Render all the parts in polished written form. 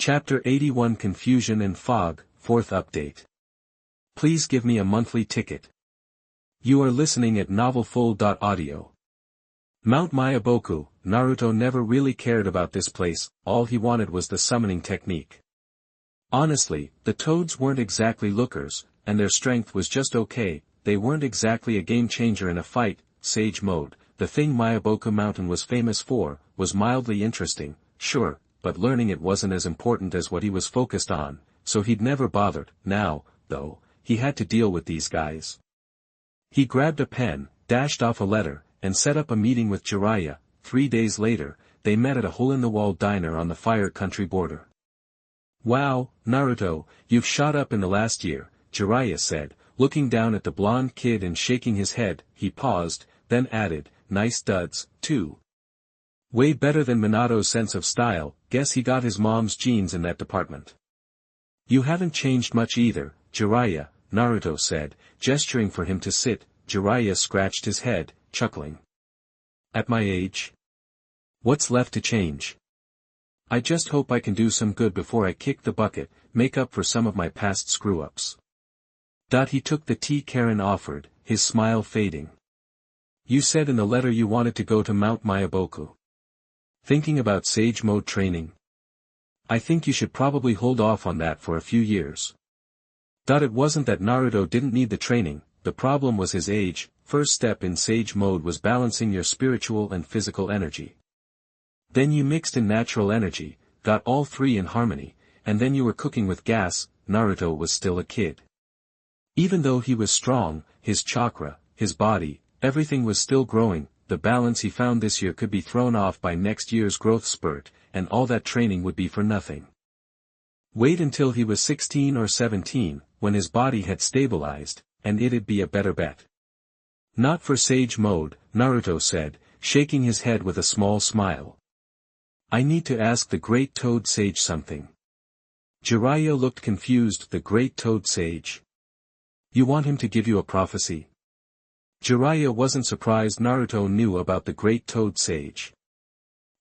Chapter 81 Confusion and Fog, 4th Update. Please give me a monthly ticket. You are listening at novelfull.audio. Mount Myaboku, Naruto never really cared about this place, all he wanted was the summoning technique. Honestly, the toads weren't exactly lookers, and their strength was just okay, they weren't exactly a game changer in a fight. Sage mode, the thing Myaboku Mountain was famous for, was mildly interesting, sure, but learning it wasn't as important as what he was focused on, so he'd never bothered. Now, though, he had to deal with these guys. He grabbed a pen, dashed off a letter, and set up a meeting with Jiraiya. 3 days later, they met at a hole-in-the-wall diner on the Fire Country border. "Wow, Naruto, you've shot up in the last year," Jiraiya said, looking down at the blonde kid and shaking his head. He paused, then added, "Nice duds, too. Way better than Minato's sense of style, guess he got his mom's genes in that department." "You haven't changed much either, Jiraiya," Naruto said, gesturing for him to sit. Jiraiya scratched his head, chuckling. "At my age? What's left to change? I just hope I can do some good before I kick the bucket, make up for some of my past screw-ups." He took the tea Karen offered, his smile fading. "You said in the letter you wanted to go to Mount Myaboku. Thinking about Sage Mode training? I think you should probably hold off on that for a few years." It wasn't that Naruto didn't need the training, the problem was his age. First step in Sage Mode was balancing your spiritual and physical energy. Then you mixed in natural energy, got all three in harmony, and then you were cooking with gas. Naruto was still a kid. Even though he was strong, his chakra, his body, everything was still growing. The balance he found this year could be thrown off by next year's growth spurt, and all that training would be for nothing. Wait until he was 16 or 17, when his body had stabilized, and it'd be a better bet. "Not for Sage Mode," Naruto said, shaking his head with a small smile. "I need to ask the Great Toad Sage something." Jiraiya looked confused. "The Great Toad Sage? You want him to give you a prophecy?" Jiraiya wasn't surprised Naruto knew about the Great Toad Sage.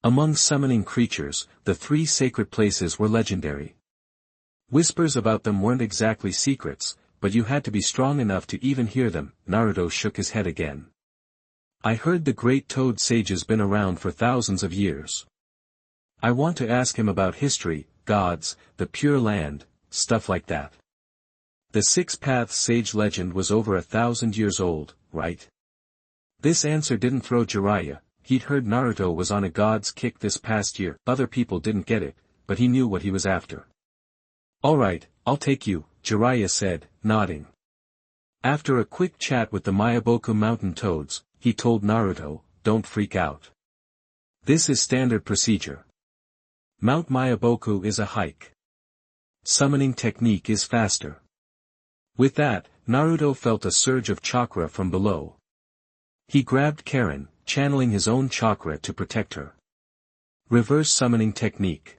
Among summoning creatures, the 3 sacred places were legendary. Whispers about them weren't exactly secrets, but you had to be strong enough to even hear them. Naruto shook his head again. "I heard the Great Toad Sage's been around for thousands of years. I want to ask him about history, gods, the Pure Land, stuff like that." The 6 Paths Sage legend was over 1,000 years old, right? This answer didn't throw Jiraiya. He'd heard Naruto was on a god's kick this past year. Other people didn't get it, but he knew what he was after. "Alright, I'll take you," Jiraiya said, nodding. After a quick chat with the Myaboku Mountain Toads, he told Naruto, "Don't freak out. This is standard procedure. Mount Myaboku is a hike. Summoning technique is faster." With that, Naruto felt a surge of chakra from below. He grabbed Karen, channeling his own chakra to protect her. Reverse summoning technique.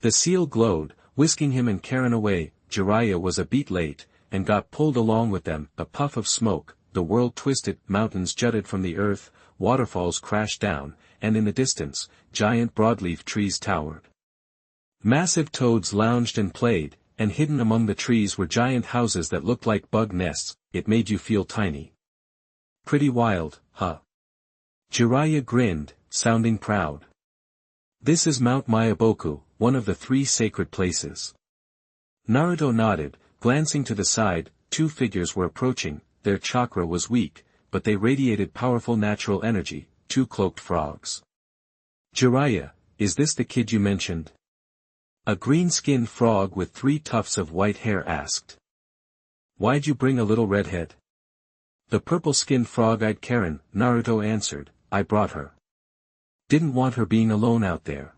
The seal glowed, whisking him and Karen away. Jiraiya was a beat late, and got pulled along with them. A puff of smoke, the world twisted, mountains jutted from the earth, waterfalls crashed down, and in the distance, giant broadleaf trees towered. Massive toads lounged and played, and hidden among the trees were giant houses that looked like bug nests. It made you feel tiny. "Pretty wild, huh?" Jiraiya grinned, sounding proud. "This is Mount Myaboku, one of the 3 sacred places." Naruto nodded, glancing to the side. 2 figures were approaching. Their chakra was weak, but they radiated powerful natural energy. 2 cloaked frogs. "Jiraiya, is this the kid you mentioned?" A green-skinned frog with 3 tufts of white hair asked. "Why'd you bring a little redhead?" The purple-skinned frog-eyed Karen, Naruto answered, "I brought her. Didn't want her being alone out there."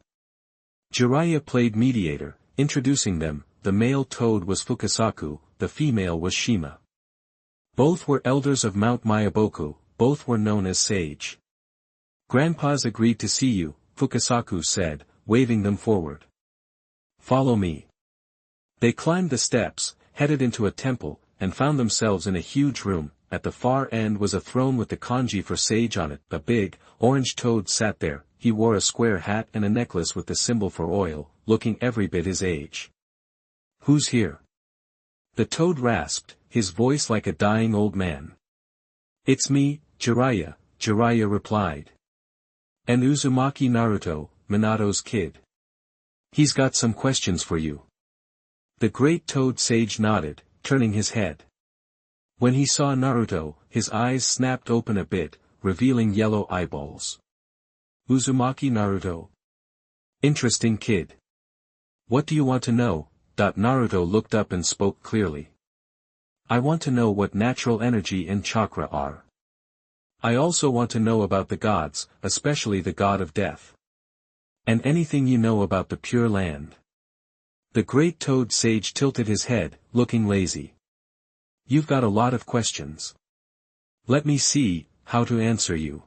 Jiraiya played mediator, introducing them. The male toad was Fukasaku, the female was Shima. Both were elders of Mount Myaboku, both were known as Sage. "Grandpa's agreed to see you," Fukasaku said, waving them forward. "Follow me." They climbed the steps, headed into a temple, and found themselves in a huge room. At the far end was a throne with the kanji for Sage on it. A big, orange toad sat there. he wore a square hat and a necklace with the symbol for oil, looking every bit his age. "Who's here?" the toad rasped, his voice like a dying old man. "It's me, Jiraiya," Jiraiya replied. "And Uzumaki Naruto, Minato's kid. He's got some questions for you." The great toad sage nodded, turning his head. When he saw Naruto, his eyes snapped open a bit, revealing yellow eyeballs. "Uzumaki Naruto. Interesting kid. What do you want to know?" Naruto looked up and spoke clearly. "I want to know what natural energy and chakra are. I also want to know about the gods, especially the god of death. And anything you know about the Pure Land." The great toad sage tilted his head, looking lazy. "You've got a lot of questions. Let me see how to answer you."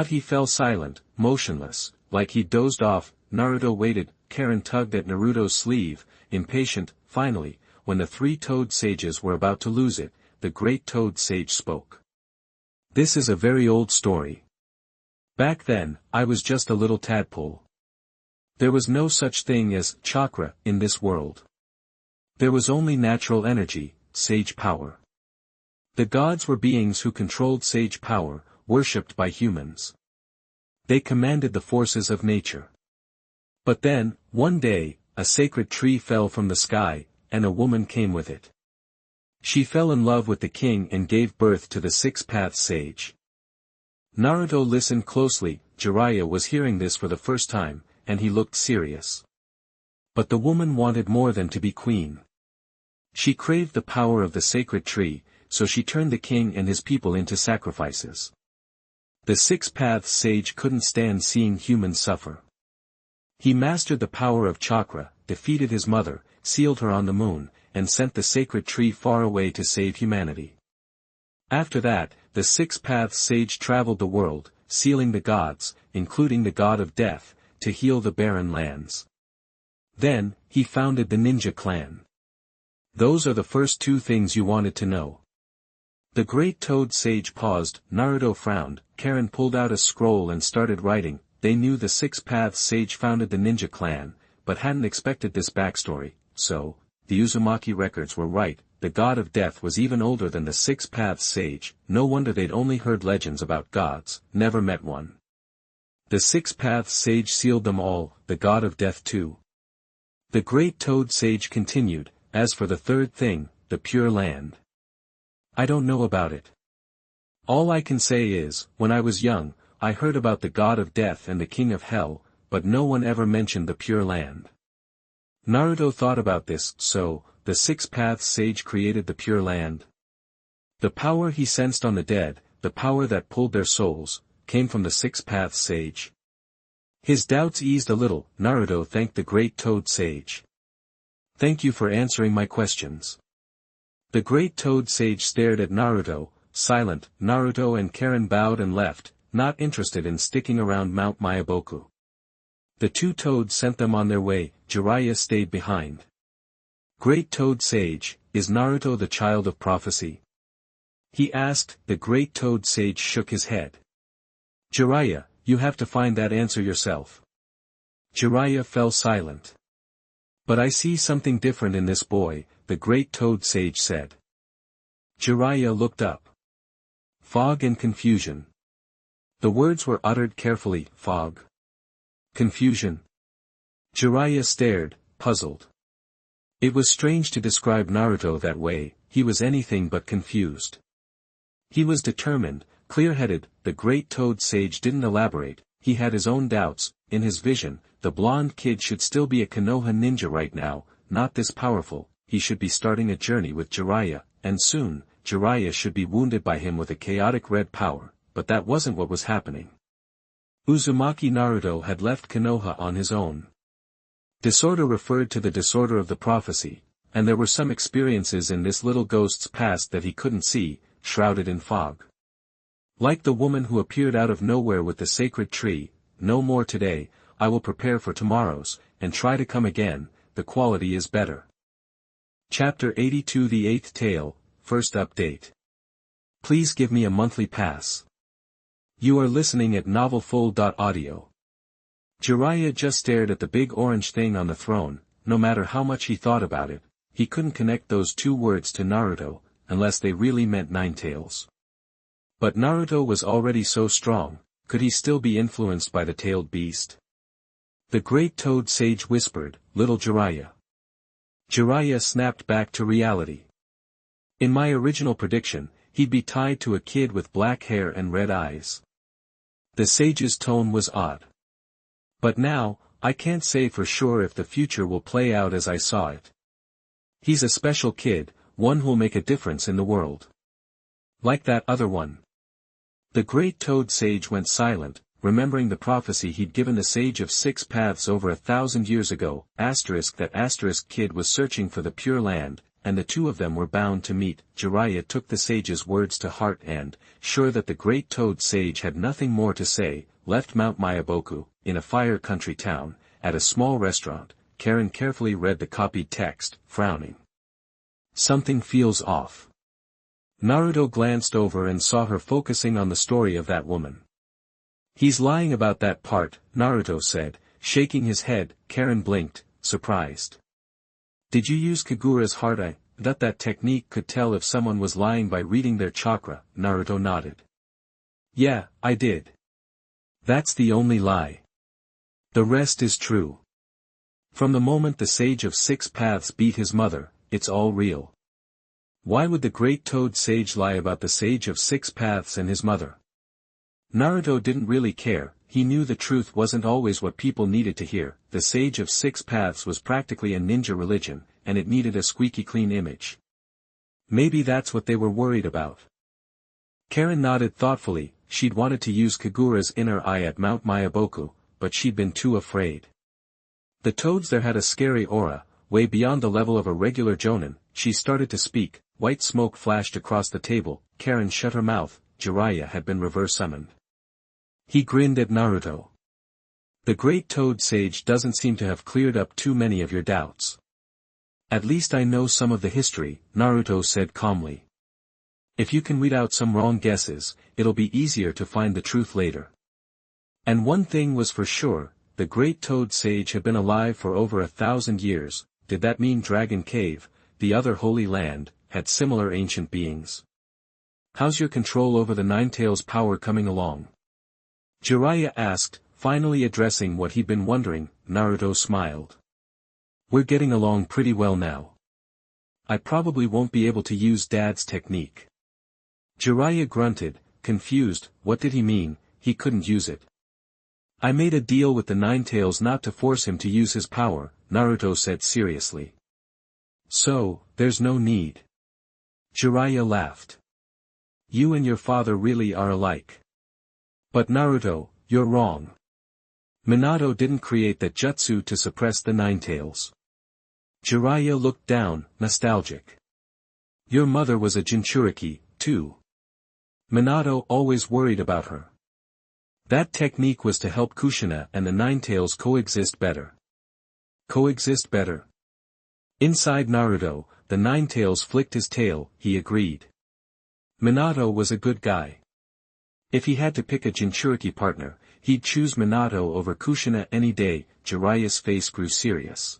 He fell silent, motionless, like he dozed off. Naruto waited. Karen tugged at Naruto's sleeve, impatient. Finally, when the three toad sages were about to lose it, the great toad sage spoke. "This is a very old story. Back then, I was just a little tadpole. There was no such thing as chakra in this world. There was only natural energy, sage power. The gods were beings who controlled sage power, worshipped by humans. They commanded the forces of nature. But then, one day, a sacred tree fell from the sky, and a woman came with it. She fell in love with the king and gave birth to the six-path sage." Naruto listened closely. Jiraiya was hearing this for the first time, and he looked serious. But the woman wanted more than to be queen. She craved the power of the sacred tree, so she turned the king and his people into sacrifices. The six-path sage couldn't stand seeing humans suffer. He mastered the power of chakra, defeated his mother, sealed her on the moon, and sent the sacred tree far away to save humanity. After that, the six-path sage traveled the world, sealing the gods, including the god of death, to heal the barren lands. Then, he founded the ninja clan. Those are the first two things you wanted to know. The great toad sage paused. Naruto frowned. Karen pulled out a scroll and started writing. They knew the six-path sage founded the ninja clan, but hadn't expected this backstory. So, the Uzumaki records were right. The god of death was even older than the six-path sage. No wonder they'd only heard legends about gods, never met one. The six-path sage sealed them all, the god of death too. The great toad sage continued, "As for the third thing, the Pure Land. I don't know about it. All I can say is, when I was young, I heard about the god of death and the king of hell, but no one ever mentioned the Pure Land." Naruto thought about this. So, the six-path sage created the Pure Land. The power he sensed on the dead, the power that pulled their souls, came from the six-path sage. His doubts eased a little. Naruto thanked the great toad sage. "Thank you for answering my questions." The great toad sage stared at Naruto, silent. Naruto and Karen bowed and left, not interested in sticking around Mount Myaboku. The two toads sent them on their way. Jiraiya stayed behind. "Great toad sage, is Naruto the child of prophecy?" he asked. The great toad sage shook his head. "Jiraiya, you have to find that answer yourself." Jiraiya fell silent. "But I see something different in this boy," the great toad sage said. Jiraiya looked up. "Fog and confusion." The words were uttered carefully. Fog. Confusion. Jiraiya stared, puzzled. It was strange to describe Naruto that way. He was anything but confused. He was determined, clear-headed. The great toad sage didn't elaborate. He had his own doubts. In his vision, the blonde kid should still be a Konoha ninja right now, not this powerful. He should be starting a journey with Jiraiya, and soon, Jiraiya should be wounded by him with a chaotic red power, but that wasn't what was happening. Uzumaki Naruto had left Konoha on his own. Disorder referred to the disorder of the prophecy, and there were some experiences in this little ghost's past that he couldn't see, shrouded in fog. Like the woman who appeared out of nowhere with the sacred tree, no more today. I will prepare for tomorrow's, and try to come again. The quality is better. Chapter 82, The Eighth Tale, First Update. Please give me a monthly pass. You are listening at novelfull.audio. Jiraiya just stared at the big orange thing on the throne. No matter how much he thought about it, he couldn't connect those two words to Naruto, unless they really meant Ninetales. But Naruto was already so strong, could he still be influenced by the tailed beast? The great toad sage whispered, "Little Jiraiya." Jiraiya snapped back to reality. In my original prediction, he'd be tied to a kid with black hair and red eyes. The sage's tone was odd. But now, I can't say for sure if the future will play out as I saw it. He's a special kid, one who'll make a difference in the world. Like that other one. The great toad sage went silent, remembering the prophecy he'd given the sage of 6 paths over 1,000 years ago, that kid was searching for the Pure Land, and the two of them were bound to meet. Jiraiya took the sage's words to heart and, sure that the great toad sage had nothing more to say, left Mount Myaboku, in a fire country town, at a small restaurant. Karen carefully read the copied text, frowning. Something feels off. Naruto glanced over and saw her focusing on the story of that woman. He's lying about that part, Naruto said, shaking his head. Karen blinked, surprised. Did you use Kagura's heart eye? That technique could tell if someone was lying by reading their chakra. Naruto nodded. Yeah, I did. That's the only lie. The rest is true. From the moment the sage of 6 paths beat his mother, it's all real. Why would the great toad sage lie about the sage of 6 paths and his mother? Naruto didn't really care. He knew the truth wasn't always what people needed to hear. The sage of 6 paths was practically a ninja religion, and it needed a squeaky clean image. Maybe that's what they were worried about. Karen nodded thoughtfully. She'd wanted to use Kagura's inner eye at Mount Myaboku, but she'd been too afraid. The toads there had a scary aura, way beyond the level of a regular jonin. She started to speak. White smoke flashed across the table. Karen shut her mouth. Jiraiya had been reverse summoned. He grinned at Naruto. The great toad sage doesn't seem to have cleared up too many of your doubts. At least I know some of the history, Naruto said calmly. If you can weed out some wrong guesses, it'll be easier to find the truth later. And one thing was for sure, the great toad sage had been alive for over 1,000 years. Did that mean Dragon Cave, the other holy land, had similar ancient beings? How's your control over the Ninetales power coming along? Jiraiya asked, finally addressing what he'd been wondering. Naruto smiled. We're getting along pretty well now. I probably won't be able to use Dad's technique. Jiraiya grunted, confused. What did he mean? He couldn't use it. I made a deal with the Ninetales not to force him to use his power, Naruto said seriously. So, there's no need. Jiraiya laughed. You and your father really are alike. But Naruto, you're wrong. Minato didn't create that jutsu to suppress the Ninetales. Jiraiya looked down, nostalgic. Your mother was a Jinchuriki, too. Minato always worried about her. That technique was to help Kushina and the Ninetales coexist better. Coexist better? Inside Naruto, the Ninetales flicked his tail. He agreed. Minato was a good guy. If he had to pick a Jinchuriki partner, he'd choose Minato over Kushina any day. Jiraiya's face grew serious.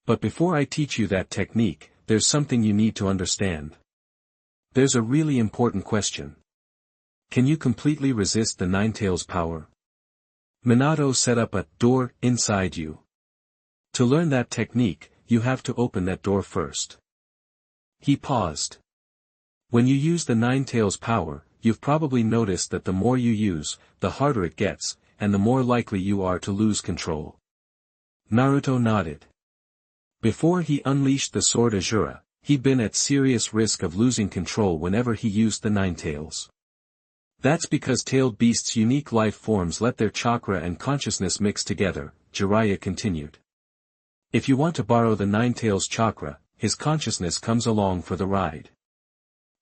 But before I teach you that technique, there's something you need to understand. There's a really important question. Can you completely resist the Ninetales' power? Minato set up a door inside you. To learn that technique, you have to open that door first. He paused. When you use the Ninetales' power, you've probably noticed that the more you use, the harder it gets, and the more likely you are to lose control. Naruto nodded. Before he unleashed the sword Azura, he'd been at serious risk of losing control whenever he used the Ninetales. That's because tailed beasts' unique life forms let their chakra and consciousness mix together, Jiraiya continued. If you want to borrow the Ninetales' chakra, his consciousness comes along for the ride.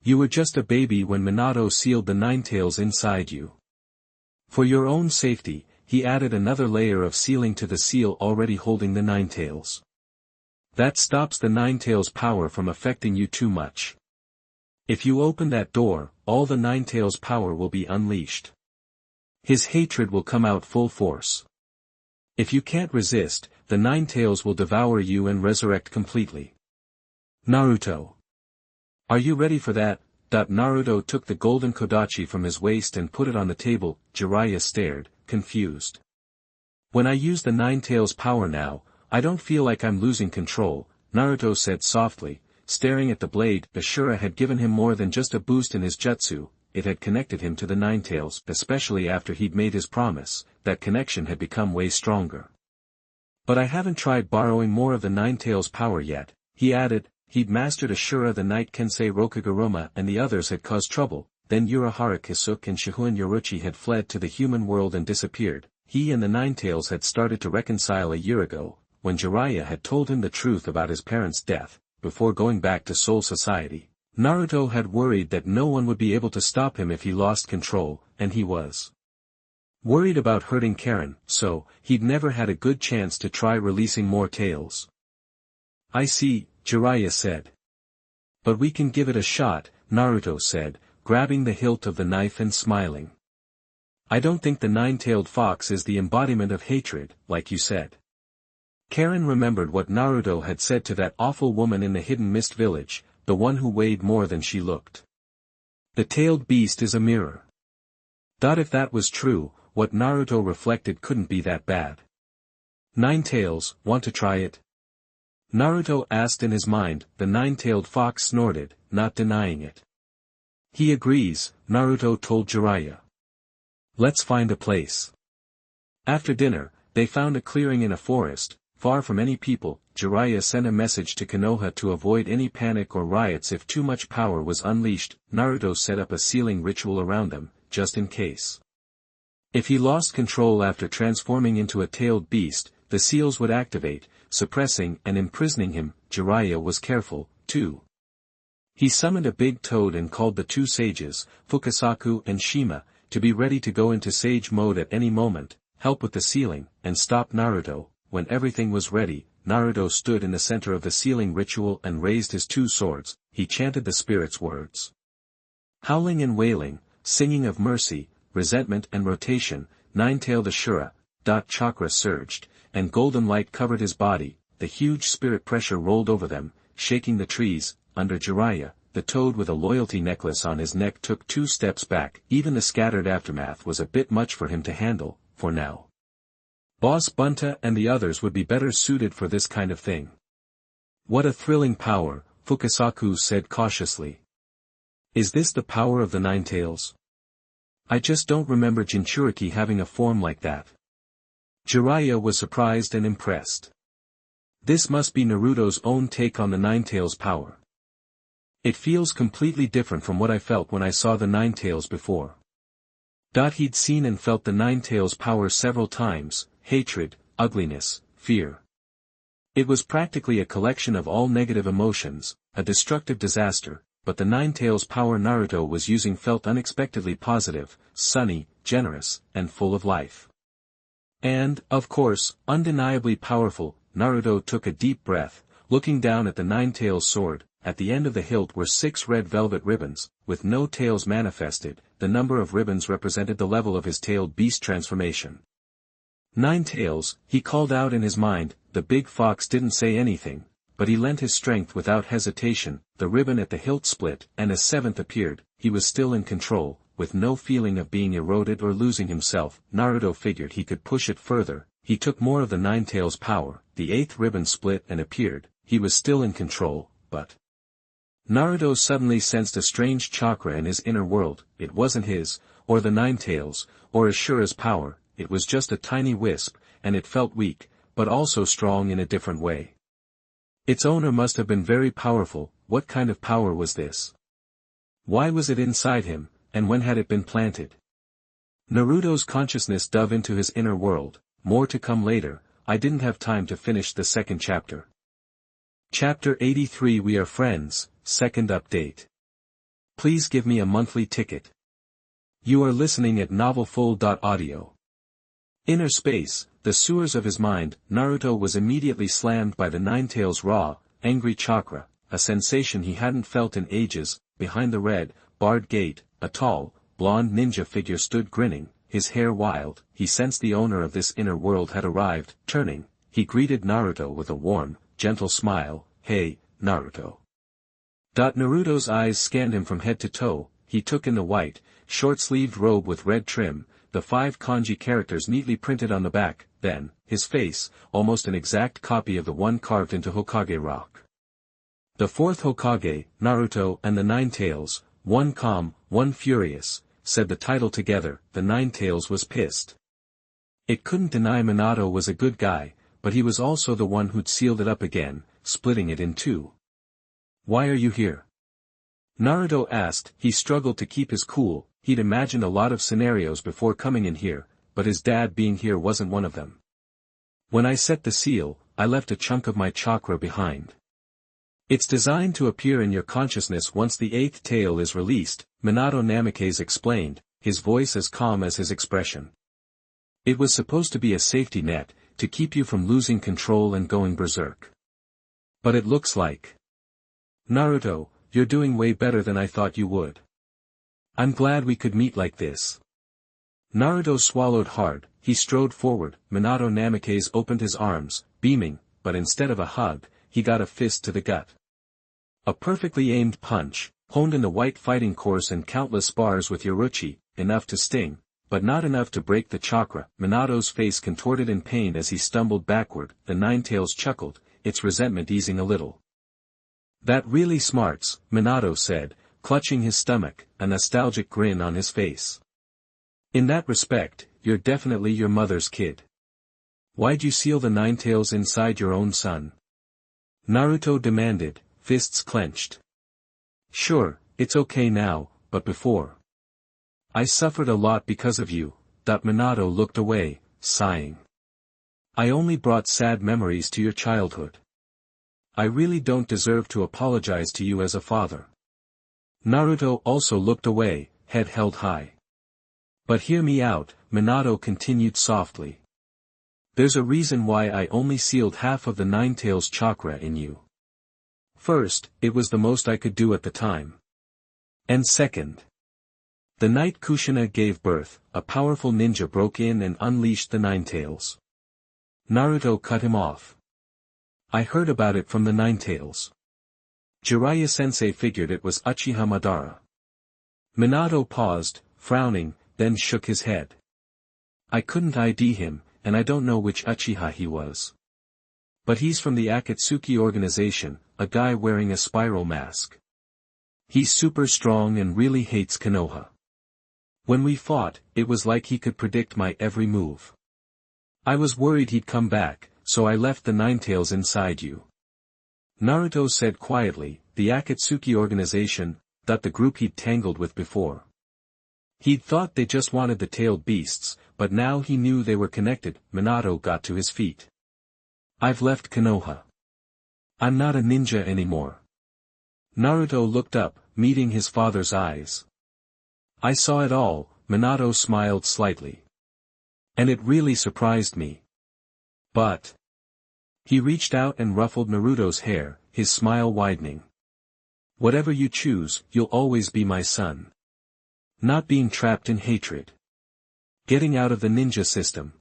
You were just a baby when Minato sealed the Ninetales inside you. For your own safety, he added another layer of sealing to the seal already holding the Ninetales. That stops the Ninetales' power from affecting you too much. If you open that door, all the Ninetales' power will be unleashed. His hatred will come out full force. If you can't resist, the Nine Tails will devour you and resurrect completely. Naruto. Are you ready for that? Naruto took the golden kodachi from his waist and put it on the table. Jiraiya stared, confused. When I use the Nine Tails power now, I don't feel like I'm losing control, Naruto said softly, staring at the blade. Ashura had given him more than just a boost in his jutsu, it had connected him to the Nine Tails, especially after he'd made his promise. That connection had become way stronger. But I haven't tried borrowing more of the Nine Tails power yet, he added. He'd mastered Ashura the Night Kensei Rokuguruma and the others had caused trouble. Then Urahara Kisuke and Shihun Yoruchi had fled to the human world and disappeared. He and the Nine Tails had started to reconcile a year ago, when Jiraiya had told him the truth about his parents' death, before going back to Soul Society. Naruto had worried that no one would be able to stop him if he lost control, and he was worried about hurting Karen, so, he'd never had a good chance to try releasing more tails. I see, Jiraiya said. But we can give it a shot, Naruto said, grabbing the hilt of the knife and smiling. I don't think the nine-tailed fox is the embodiment of hatred, like you said. Karen remembered what Naruto had said to that awful woman in the Hidden Mist village, the one who weighed more than she looked. The tailed beast is a mirror. If that was true, what Naruto reflected couldn't be that bad. Nine Tails, want to try it? Naruto asked in his mind. The nine-tailed fox snorted, not denying it. He agrees, Naruto told Jiraiya. Let's find a place. After dinner, they found a clearing in a forest, far from any people. Jiraiya sent a message to Konoha to avoid any panic or riots if too much power was unleashed. Naruto set up a sealing ritual around them, just in case. If he lost control after transforming into a tailed beast, the seals would activate, suppressing and imprisoning him. Jiraiya was careful, too. He summoned a big toad and called the two sages, Fukasaku and Shima, to be ready to go into sage mode at any moment, help with the sealing, and stop Naruto. When everything was ready, Naruto stood in the center of the sealing ritual and raised his two swords. He chanted the spirit's words. Howling and wailing, singing of mercy, resentment and rotation, nine-tailed Ashura. Chakra surged, and golden light covered his body. The huge spirit pressure rolled over them, shaking the trees. Under Jiraiya, the toad with a loyalty necklace on his neck took 2 steps back. Even the scattered aftermath was a bit much for him to handle, for now. Boss Bunta and the others would be better suited for this kind of thing. What a thrilling power, Fukasaku said cautiously. Is this the power of the Nine Tails? I just don't remember Jinchuriki having a form like that. Jiraiya was surprised and impressed. This must be Naruto's own take on the Nine Tails power. It feels completely different from what I felt when I saw the Nine Tails before. He'd seen and felt the Nine Tails power several times, hatred, ugliness, fear. It was practically a collection of all negative emotions, a destructive disaster, but the Nine Tails power Naruto was using felt unexpectedly positive, sunny, generous, and full of life. And, of course, undeniably powerful. Naruto took a deep breath, looking down at the Nine Tails sword. At the end of the hilt were 6 red velvet ribbons, with no tails manifested. The number of ribbons represented the level of his tailed beast transformation. 9 tails, he called out in his mind. The big fox didn't say anything, but he lent his strength without hesitation. The ribbon at the hilt split, and a 7th appeared. He was still in control, with no feeling of being eroded or losing himself. Naruto figured he could push it further. He took more of the Nine Tails power. The 8th ribbon split and appeared. He was still in control, but Naruto suddenly sensed a strange chakra in his inner world. It wasn't his, or the Nine Tails, or Ashura's power. It was just a tiny wisp, and it felt weak, but also strong in a different way. Its owner must have been very powerful. What kind of power was this? Why was it inside him, and when had it been planted? Naruto's consciousness dove into his inner world. More to come later. I didn't have time to finish the second chapter. Chapter 83. We Are Friends, second update. Please give me a monthly ticket. You are listening at novelfull.audio. Inner space, the sewers of his mind. Naruto was immediately slammed by the Nine Tails' raw, angry chakra, a sensation he hadn't felt in ages. Behind the red, barred gate, a tall, blonde ninja figure stood grinning, his hair wild, he sensed the owner of this inner world had arrived. Turning, he greeted Naruto with a warm, gentle smile. "Hey, Naruto." Naruto's eyes scanned him from head to toe. He took in the white, short-sleeved robe with red trim, the 5 kanji characters neatly printed on the back, then, his face, almost an exact copy of the one carved into Hokage rock. The 4th Hokage, Naruto and the Nine Tails, one calm, one furious, said the title together. The Nine Tails was pissed. It couldn't deny Minato was a good guy, but he was also the one who'd sealed it up again, splitting it in two. "Why are you here?" Naruto asked. He struggled to keep his cool. He'd imagined a lot of scenarios before coming in here, but his dad being here wasn't one of them. "When I set the seal, I left a chunk of my chakra behind. It's designed to appear in your consciousness once the 8th tail is released," Minato Namikaze explained, his voice as calm as his expression. "It was supposed to be a safety net, to keep you from losing control and going berserk. But it looks like... Naruto, you're doing way better than I thought you would. I'm glad we could meet like this." Naruto swallowed hard. He strode forward. Minato Namikaze opened his arms, beaming, but instead of a hug, he got a fist to the gut. A perfectly aimed punch, honed in the white fighting course and countless spars with Yoruchi, enough to sting, but not enough to break the chakra. Minato's face contorted in pain as he stumbled backward. The Nine Tails chuckled, its resentment easing a little. "That really smarts," Minato said, clutching his stomach, a nostalgic grin on his face. "In that respect, you're definitely your mother's kid. Why'd you seal the Nine Tails inside your own son?" Naruto demanded, fists clenched. "Sure, it's okay now, but before. I suffered a lot because of you." Minato looked away, sighing. "I only brought sad memories to your childhood. I really don't deserve to apologize to you as a father." Naruto also looked away, head held high. "But hear me out," Minato continued softly. "There's a reason why I only sealed half of the Nine Tails chakra in you. First, it was the most I could do at the time. And second, the night Kushina gave birth, a powerful ninja broke in and unleashed the Nine Tails." Naruto cut him off. "I heard about it from the Nine Tails. Jiraiya-sensei figured it was Uchiha Madara." Minato paused, frowning, then shook his head. "I couldn't ID him, and I don't know which Uchiha he was. But he's from the Akatsuki organization, a guy wearing a spiral mask. He's super strong and really hates Konoha. When we fought, it was like he could predict my every move. I was worried he'd come back, so I left the Nine Tails inside you." Naruto said quietly, the Akatsuki organization, that the group he'd tangled with before. He'd thought they just wanted the tailed beasts, but now he knew they were connected. Minato got to his feet. "I've left Konoha. I'm not a ninja anymore." Naruto looked up, meeting his father's eyes. "I saw it all," Minato smiled slightly. "And it really surprised me. But..." He reached out and ruffled Naruto's hair, his smile widening. "Whatever you choose, you'll always be my son. Not being trapped in hatred. Getting out of the ninja system.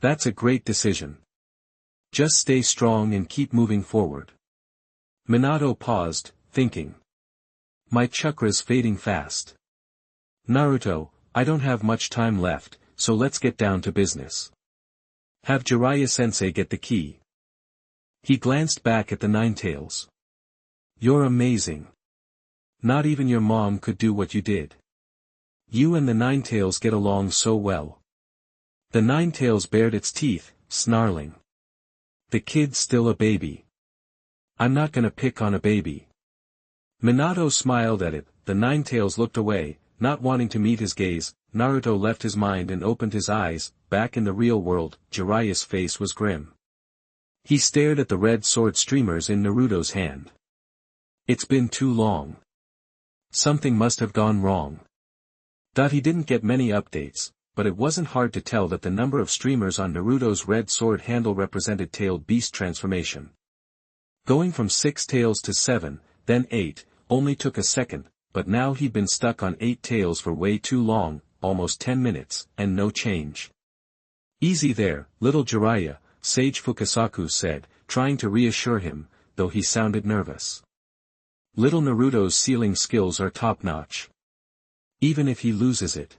That's a great decision. Just stay strong and keep moving forward." Minato paused, thinking. "My chakra's fading fast. Naruto, I don't have much time left, so let's get down to business. Have Jiraiya-sensei get the key." He glanced back at the Nine Tails. "You're amazing. Not even your mom could do what you did. You and the Nine Tails get along so well." The Nine Tails bared its teeth, snarling. "The kid's still a baby. I'm not gonna pick on a baby." Minato smiled at it. The Nine Tails looked away, not wanting to meet his gaze. Naruto left his mind and opened his eyes. Back in the real world, Jiraiya's face was grim. He stared at the red sword streamers in Naruto's hand. "It's been too long. Something must have gone wrong." He didn't get many updates, but it wasn't hard to tell that the number of streamers on Naruto's red sword handle represented tailed beast transformation. Going from 6 tails to 7, then 8, only took a second, but now he'd been stuck on 8 tails for way too long. almost 10 minutes, and no change. Easy there, little Jiraiya, Sage Fukasaku said, trying to reassure him, though he sounded nervous. Little Naruto's sealing skills are top-notch. Even if he loses it.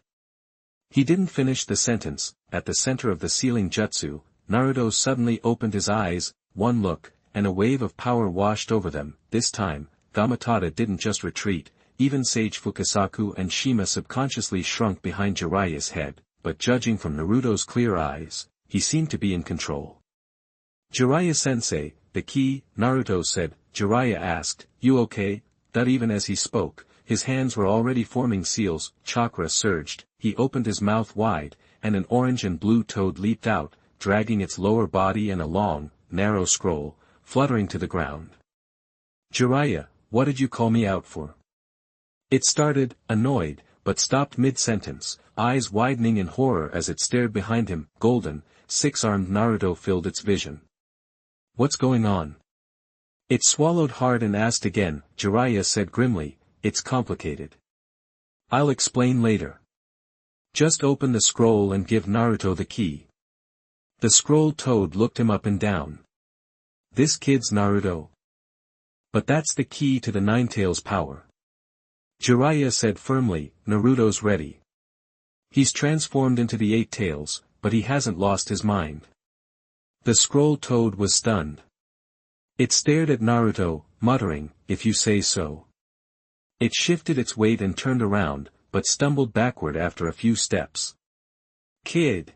He didn't finish the sentence. At the center of the sealing jutsu, Naruto suddenly opened his eyes, one look, and a wave of power washed over them. This time, Gamatata didn't just retreat, even Sage Fukasaku and Shima subconsciously shrunk behind Jiraiya's head, but judging from Naruto's clear eyes, he seemed to be in control. Jiraiya-sensei, the key, Naruto said. Jiraiya asked, "You okay?" That even as he spoke, his hands were already forming seals. Chakra surged, he opened his mouth wide, and an orange and blue toad leaped out, dragging its lower body and a long, narrow scroll, fluttering to the ground. "Jiraiya, what did you call me out for?" It started, annoyed, but stopped mid-sentence, eyes widening in horror as it stared behind him. Golden, six-armed Naruto filled its vision. "What's going on?" It swallowed hard and asked again. Jiraiya said grimly, "It's complicated. I'll explain later. Just open the scroll and give Naruto the key." The scroll toad looked him up and down. "This kid's Naruto. But that's the key to the Ninetales' power." Jiraiya said firmly, "Naruto's ready. He's transformed into the Eight Tails, but he hasn't lost his mind." The scroll toad was stunned. It stared at Naruto, muttering, "If you say so." It shifted its weight and turned around, but stumbled backward after a few steps. "Kid!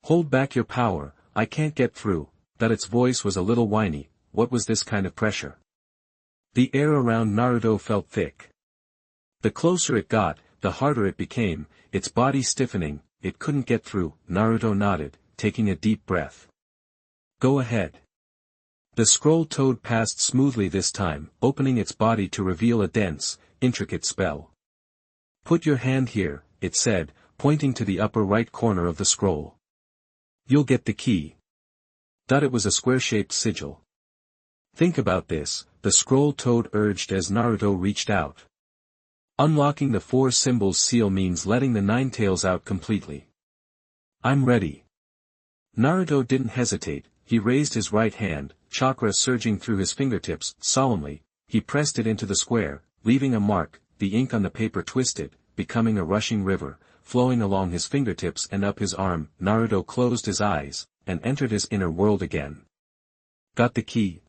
Hold back your power, I can't get through." That its voice was a little whiny. What was this kind of pressure? The air around Naruto felt thick. The closer it got, the harder it became, its body stiffening. It couldn't get through. Naruto nodded, taking a deep breath. "Go ahead." The scroll toad passed smoothly this time, opening its body to reveal a dense, intricate spell. "Put your hand here," it said, pointing to the upper right corner of the scroll. "You'll get the key." It was a square-shaped sigil. "Think about this," the scroll toad urged as Naruto reached out. "Unlocking the four symbols seal means letting the Ninetales out completely." "I'm ready." Naruto didn't hesitate. He raised his right hand, chakra surging through his fingertips. Solemnly, he pressed it into the square, leaving a mark. The ink on the paper twisted, becoming a rushing river, flowing along his fingertips and up his arm. Naruto closed his eyes, and entered his inner world again. "Got the key?"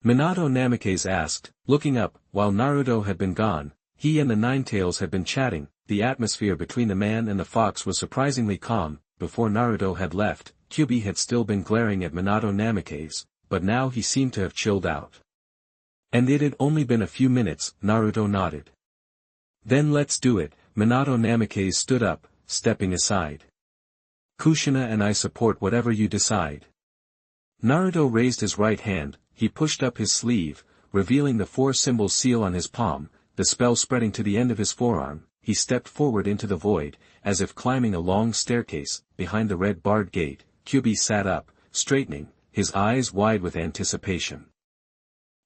Minato Namikaze asked, looking up. While Naruto had been gone, he and the Ninetales had been chatting. The atmosphere between the man and the fox was surprisingly calm. Before Naruto had left, Kyuubi had still been glaring at Minato Namikaze, but now he seemed to have chilled out. "And it had only been a few minutes," Naruto nodded. "Then let's do it." Minato Namikaze stood up, stepping aside. "Kushina and I support whatever you decide." Naruto raised his right hand, he pushed up his sleeve, revealing the four-symbol seal on his palm, the spell spreading to the end of his forearm. He stepped forward into the void, as if climbing a long staircase. Behind the red barred gate, Kyuubi sat up, straightening, his eyes wide with anticipation.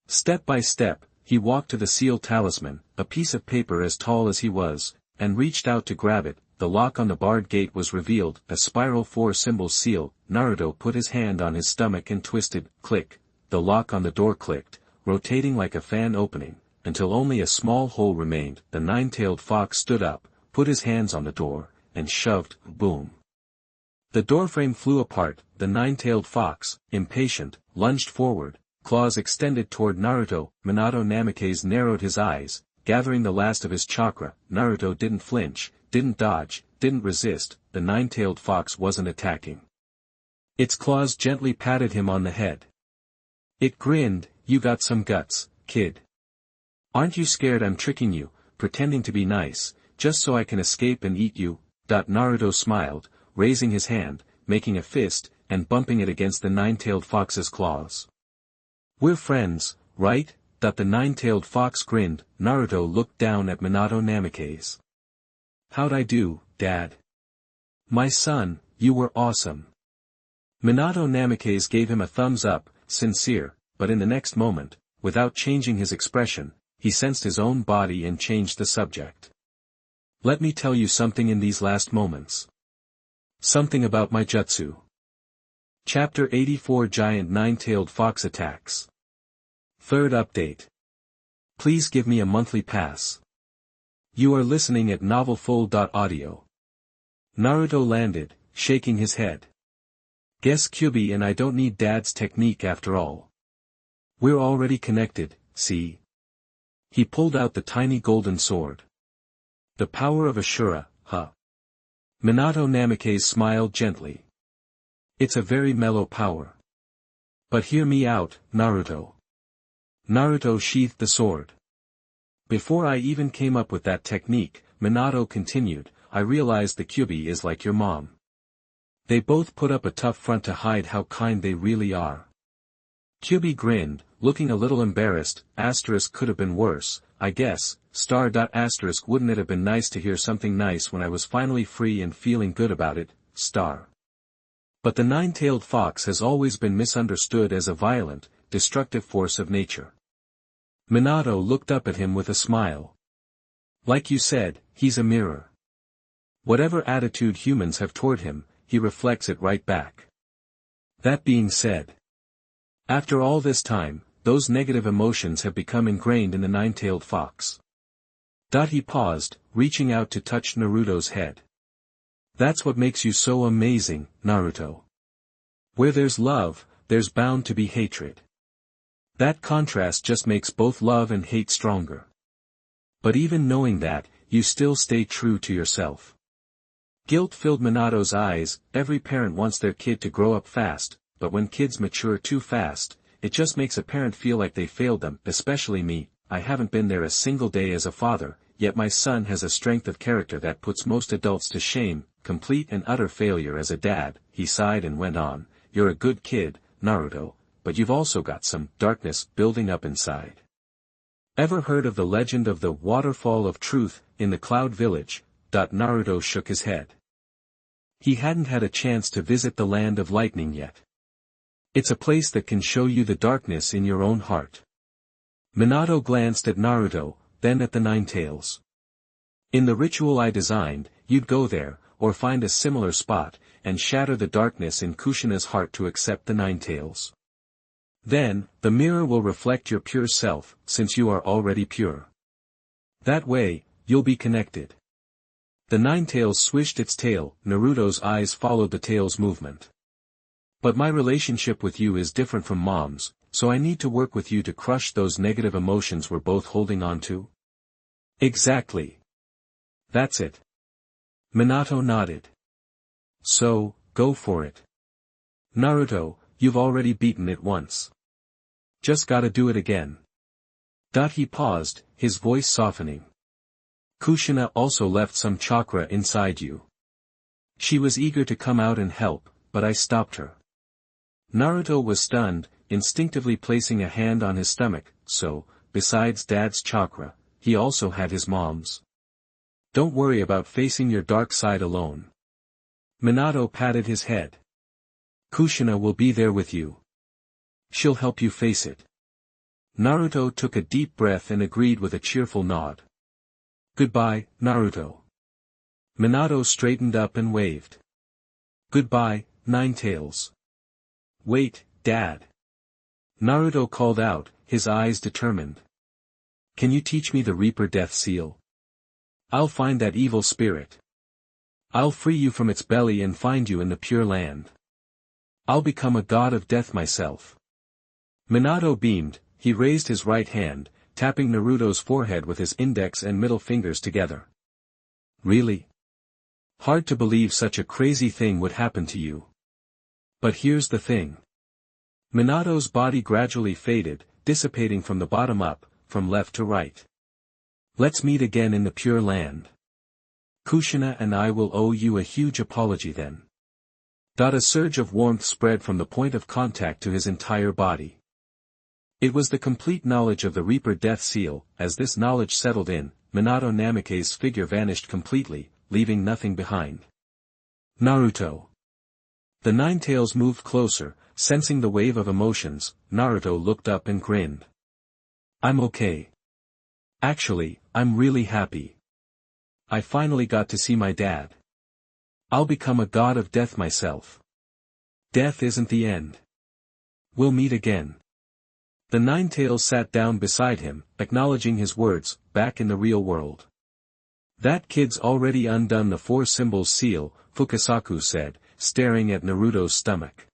Step by step, he walked to the seal talisman, a piece of paper as tall as he was, and reached out to grab it. The lock on the barred gate was revealed, a spiral four-symbol seal. Naruto put his hand on his stomach and twisted. Click. The lock on the door clicked, rotating like a fan opening, until only a small hole remained. The nine-tailed fox stood up, put his hands on the door, and shoved. Boom. The doorframe flew apart. The nine-tailed fox, impatient, lunged forward, claws extended toward Naruto. Minato Namikaze narrowed his eyes, gathering the last of his chakra. Naruto didn't flinch, didn't dodge, didn't resist. The nine-tailed fox wasn't attacking. Its claws gently patted him on the head. It grinned. "You got some guts, kid. Aren't you scared I'm tricking you, pretending to be nice, just so I can escape and eat you?" Naruto smiled, raising his hand, making a fist, and bumping it against the nine-tailed fox's claws. "We're friends, right?" The nine-tailed fox grinned. Naruto looked down at Minato Namikaze. "How'd I do, Dad?" "My son, you were awesome." Minato Namikaze gave him a thumbs up, sincere, but in the next moment, without changing his expression, he sensed his own body and changed the subject. Let me tell you something in these last moments. Something about my jutsu. Chapter 84 Giant Nine-Tailed Fox Attacks. Third update. Please give me a monthly pass. You are listening at NovelFull.audio. Naruto landed, shaking his head. Guess Kyubi and I don't need Dad's technique after all. We're already connected, see? He pulled out the tiny golden sword. The power of Ashura, huh? Minato Namikaze smiled gently. It's a very mellow power. But hear me out, Naruto. Naruto sheathed the sword. Before I even came up with that technique, Minato continued, I realized the Kyubi is like your mom. They both put up a tough front to hide how kind they really are. Kyubi grinned, looking a little embarrassed, asterisk could have been worse, I guess, star. Asterisk wouldn't it have been nice to hear something nice when I was finally free and feeling good about it, star. But the nine-tailed fox has always been misunderstood as a violent, destructive force of nature. Minato looked up at him with a smile. Like you said, he's a mirror. Whatever attitude humans have toward him, he reflects it right back. That being said, after all this time, those negative emotions have become ingrained in the nine-tailed fox. He paused, reaching out to touch Naruto's head. That's what makes you so amazing, Naruto. Where there's love, there's bound to be hatred. That contrast just makes both love and hate stronger. But even knowing that, you still stay true to yourself. Guilt filled Minato's eyes. Every parent wants their kid to grow up fast, but when kids mature too fast, it just makes a parent feel like they failed them, especially me. I haven't been there a single day as a father, yet my son has a strength of character that puts most adults to shame, complete and utter failure as a dad. He sighed and went on, you're a good kid, Naruto, but you've also got some darkness building up inside. Ever heard of the legend of the Waterfall of Truth in the Cloud Village? Naruto shook his head. He hadn't had a chance to visit the Land of Lightning yet. It's a place that can show you the darkness in your own heart. Minato glanced at Naruto, then at the Nine-Tails. In the ritual I designed, you'd go there, or find a similar spot, and shatter the darkness in Kushina's heart to accept the Nine-Tails. Then, the mirror will reflect your pure self, since you are already pure. That way, you'll be connected. The Nine-Tails swished its tail. Naruto's eyes followed the tail's movement. But my relationship with you is different from Mom's, so I need to work with you to crush those negative emotions we're both holding on to? Exactly. That's it. Minato nodded. So, go for it. Naruto, you've already beaten it once. Just gotta do it again. He paused, his voice softening. Kushina also left some chakra inside you. She was eager to come out and help, but I stopped her. Naruto was stunned, instinctively placing a hand on his stomach, so, besides Dad's chakra, he also had his mom's. Don't worry about facing your dark side alone. Minato patted his head. Kushina will be there with you. She'll help you face it. Naruto took a deep breath and agreed with a cheerful nod. Goodbye, Naruto. Minato straightened up and waved. Goodbye, Nine-Tails. Wait, Dad. Naruto called out, his eyes determined. Can you teach me the Reaper Death Seal? I'll find that evil spirit. I'll free you from its belly and find you in the Pure Land. I'll become a god of death myself. Minato beamed. He raised his right hand, tapping Naruto's forehead with his index and middle fingers together. Really? Hard to believe such a crazy thing would happen to you. But here's the thing. Minato's body gradually faded, dissipating from the bottom up, from left to right. Let's meet again in the Pure Land. Kushina and I will owe you a huge apology then. A surge of warmth spread from the point of contact to his entire body. It was the complete knowledge of the Reaper Death Seal. As this knowledge settled in, Minato Namikaze's figure vanished completely, leaving nothing behind. Naruto. The Nine-Tails moved closer, sensing the wave of emotions. Naruto looked up and grinned. I'm okay. Actually, I'm really happy. I finally got to see my dad. I'll become a god of death myself. Death isn't the end. We'll meet again. The Ninetales sat down beside him, acknowledging his words, back in the real world. That kid's already undone the four symbols seal, Fukasaku said, staring at Naruto's stomach.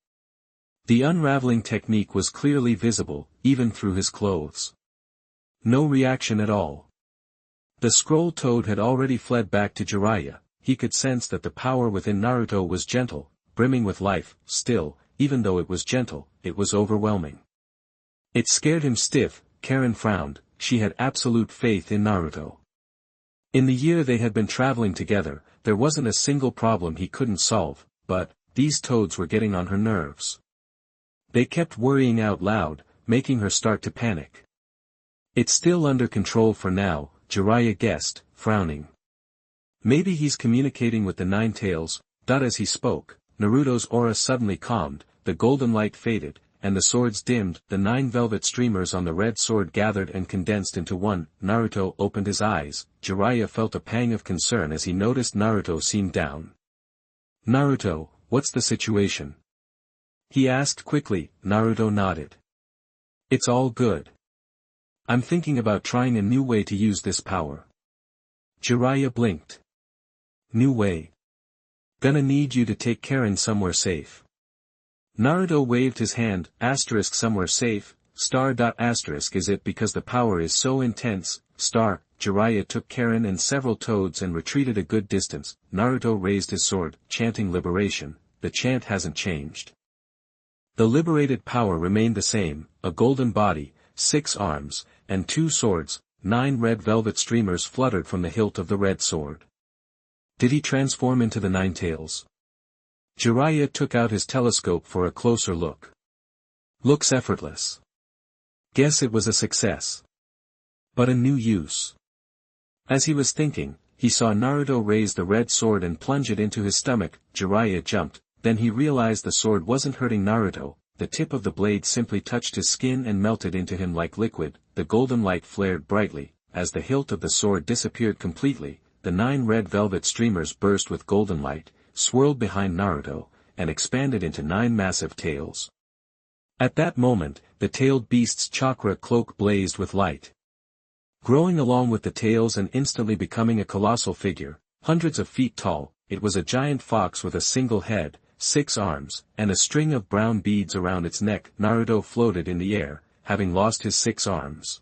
The unraveling technique was clearly visible, even through his clothes. No reaction at all. The scroll toad had already fled back to Jiraiya. He could sense that the power within Naruto was gentle, brimming with life. Still, even though it was gentle, it was overwhelming. It scared him stiff. Karen frowned. She had absolute faith in Naruto. In the year they had been traveling together, there wasn't a single problem he couldn't solve, but these toads were getting on her nerves. They kept worrying out loud, making her start to panic. It's still under control for now, Jiraiya guessed, frowning. Maybe he's communicating with the Ninetales. As he spoke, Naruto's aura suddenly calmed, the golden light faded, and the swords dimmed. The 9 velvet streamers on the red sword gathered and condensed into one. Naruto opened his eyes. Jiraiya felt a pang of concern as he noticed Naruto seemed down. Naruto, what's the situation? He asked quickly. Naruto nodded. It's all good. I'm thinking about trying a new way to use this power. Jiraiya blinked. New way? Gonna need you to take Karen somewhere safe. Naruto waved his hand. Asterisk somewhere safe, star. Asterisk is it because the power is so intense, star. Jiraiya took Karen and several toads and retreated a good distance. Naruto raised his sword, chanting liberation. The chant hasn't changed. The liberated power remained the same, a golden body, 6 arms, and 2 swords. 9 red velvet streamers fluttered from the hilt of the red sword. Did he transform into the Ninetales? Jiraiya took out his telescope for a closer look. Looks effortless. Guess it was a success. But a new use. As he was thinking, he saw Naruto raise the red sword and plunge it into his stomach. Jiraiya jumped, then he realized the sword wasn't hurting Naruto. The tip of the blade simply touched his skin and melted into him like liquid. The golden light flared brightly. As the hilt of the sword disappeared completely, the 9 red velvet streamers burst with golden light, swirled behind Naruto, and expanded into 9 massive tails. At that moment, the tailed beast's chakra cloak blazed with light. Growing along with the tails and instantly becoming a colossal figure, hundreds of feet tall, it was a giant fox with a single head, 6 arms, and a string of brown beads around its neck. Naruto floated in the air, having lost his 6 arms.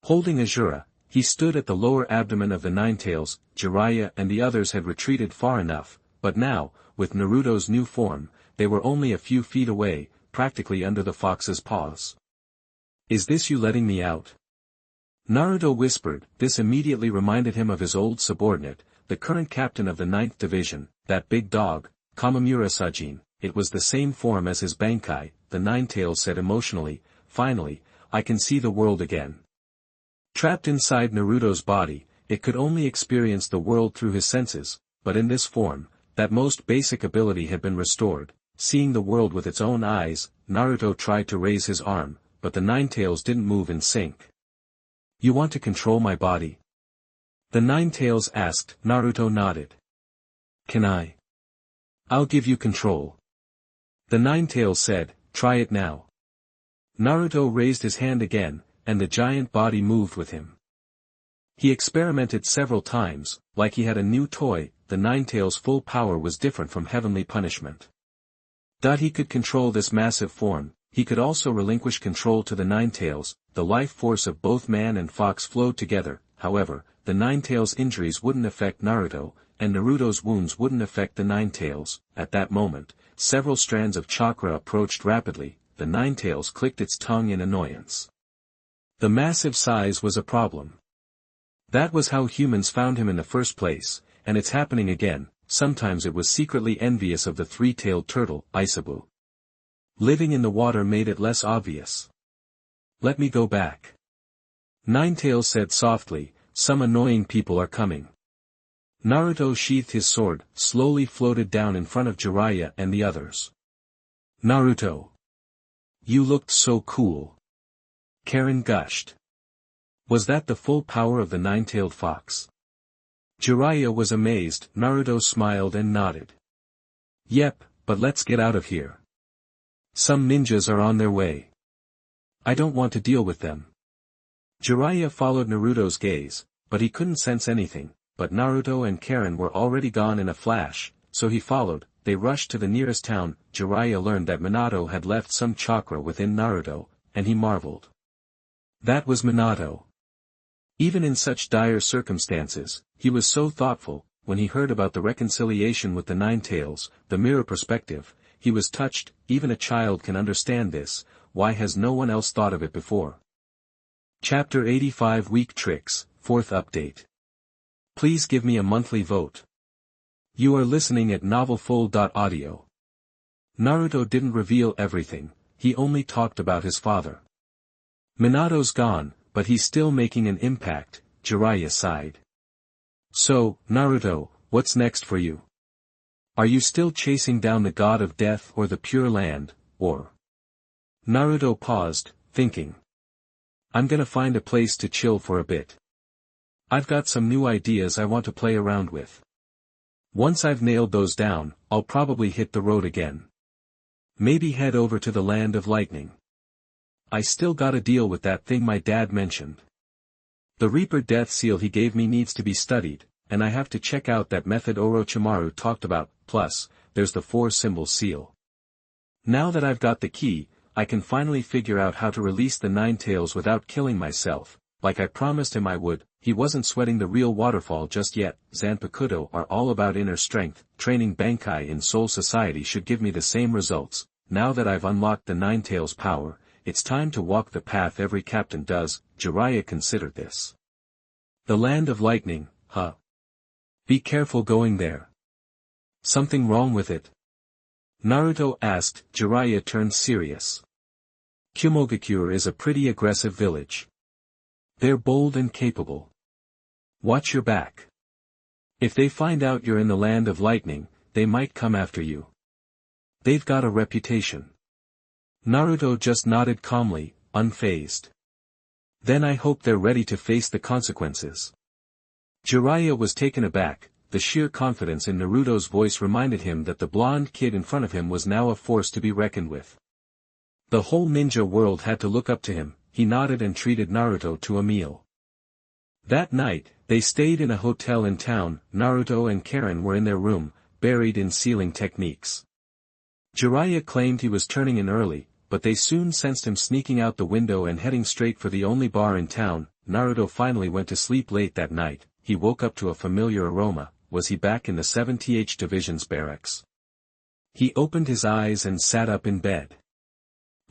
Holding Azura, he stood at the lower abdomen of the Ninetales. Jiraiya and the others had retreated far enough, but now, with Naruto's new form, they were only a few feet away, practically under the fox's paws. Is this you letting me out? Naruto whispered. This immediately reminded him of his old subordinate, the current captain of the 9th Division, that big dog, Kamamura Sajin. It was the same form as his Bankai, the Ninetales said emotionally. Finally, I can see the world again. Trapped inside Naruto's body, it could only experience the world through his senses, but in this form, that most basic ability had been restored, seeing the world with its own eyes. Naruto tried to raise his arm, but the Ninetales didn't move in sync. You want to control my body? The Ninetales asked. Naruto nodded. Can I? I'll give you control. The Ninetales said, try it now. Naruto raised his hand again, and the giant body moved with him. He experimented several times, like he had a new toy. The Ninetales' full power was different from heavenly punishment. He could control this massive form. He could also relinquish control to the Ninetales. The life force of both man and fox flowed together. However, the Ninetales' injuries wouldn't affect Naruto, and Naruto's wounds wouldn't affect the Ninetales. At that moment, several strands of chakra approached rapidly. The Ninetales clicked its tongue in annoyance. The massive size was a problem. That was how humans found him in the first place, and it's happening again. Sometimes it was secretly envious of the 3-tailed turtle, Isabu. Living in the water made it less obvious. Let me go back. Ninetales said softly, some annoying people are coming. Naruto sheathed his sword, slowly floated down in front of Jiraiya and the others. Naruto. You looked so cool. Karen gushed. Was that the full power of the 9-tailed fox? Jiraiya was amazed. Naruto smiled and nodded. Yep, but let's get out of here. Some ninjas are on their way. I don't want to deal with them. Jiraiya followed Naruto's gaze, but he couldn't sense anything, but Naruto and Karen were already gone in a flash, so he followed. They rushed to the nearest town. Jiraiya learned that Minato had left some chakra within Naruto, and he marveled. That was Minato. Even in such dire circumstances, he was so thoughtful. When he heard about the reconciliation with the Nine Tails, the mirror perspective, he was touched. Even a child can understand this. Why has no one else thought of it before? Chapter 85 Weak Tricks, 4th Update. Please give me a monthly vote. You are listening at NovelFull.audio. Naruto didn't reveal everything, he only talked about his father. Minato's gone, but he's still making an impact. Jiraiya sighed. So, Naruto, what's next for you? Are you still chasing down the god of death or the pure land, or? Naruto paused, thinking. I'm gonna find a place to chill for a bit. I've got some new ideas I want to play around with. Once I've nailed those down, I'll probably hit the road again. Maybe head over to the land of lightning. I still gotta deal with that thing my dad mentioned. The Reaper death seal he gave me needs to be studied, and I have to check out that method Orochimaru talked about. Plus, there's the 4-symbol seal. Now that I've got the key, I can finally figure out how to release the Nine Tails without killing myself, like I promised him I would. He wasn't sweating the real waterfall just yet. Zanpakuto are all about inner strength. Training Bankai in Soul Society should give me the same results. Now that I've unlocked the Nine Tails power, it's time to walk the path every captain does. Jiraiya considered this. The land of lightning, huh? Be careful going there. Something wrong with it? Naruto asked. Jiraiya turned serious. Kumogakure is a pretty aggressive village. They're bold and capable. Watch your back. If they find out you're in the land of lightning, they might come after you. They've got a reputation. Naruto just nodded calmly, unfazed. Then I hope they're ready to face the consequences. Jiraiya was taken aback. The sheer confidence in Naruto's voice reminded him that the blonde kid in front of him was now a force to be reckoned with. The whole ninja world had to look up to him. He nodded and treated Naruto to a meal. That night, they stayed in a hotel in town. Naruto and Karen were in their room, buried in sealing techniques. Jiraiya claimed he was turning in early, but they soon sensed him sneaking out the window and heading straight for the only bar in town. Naruto finally went to sleep late that night. He woke up to a familiar aroma. Was he back in the 70th Division's barracks? He opened his eyes and sat up in bed.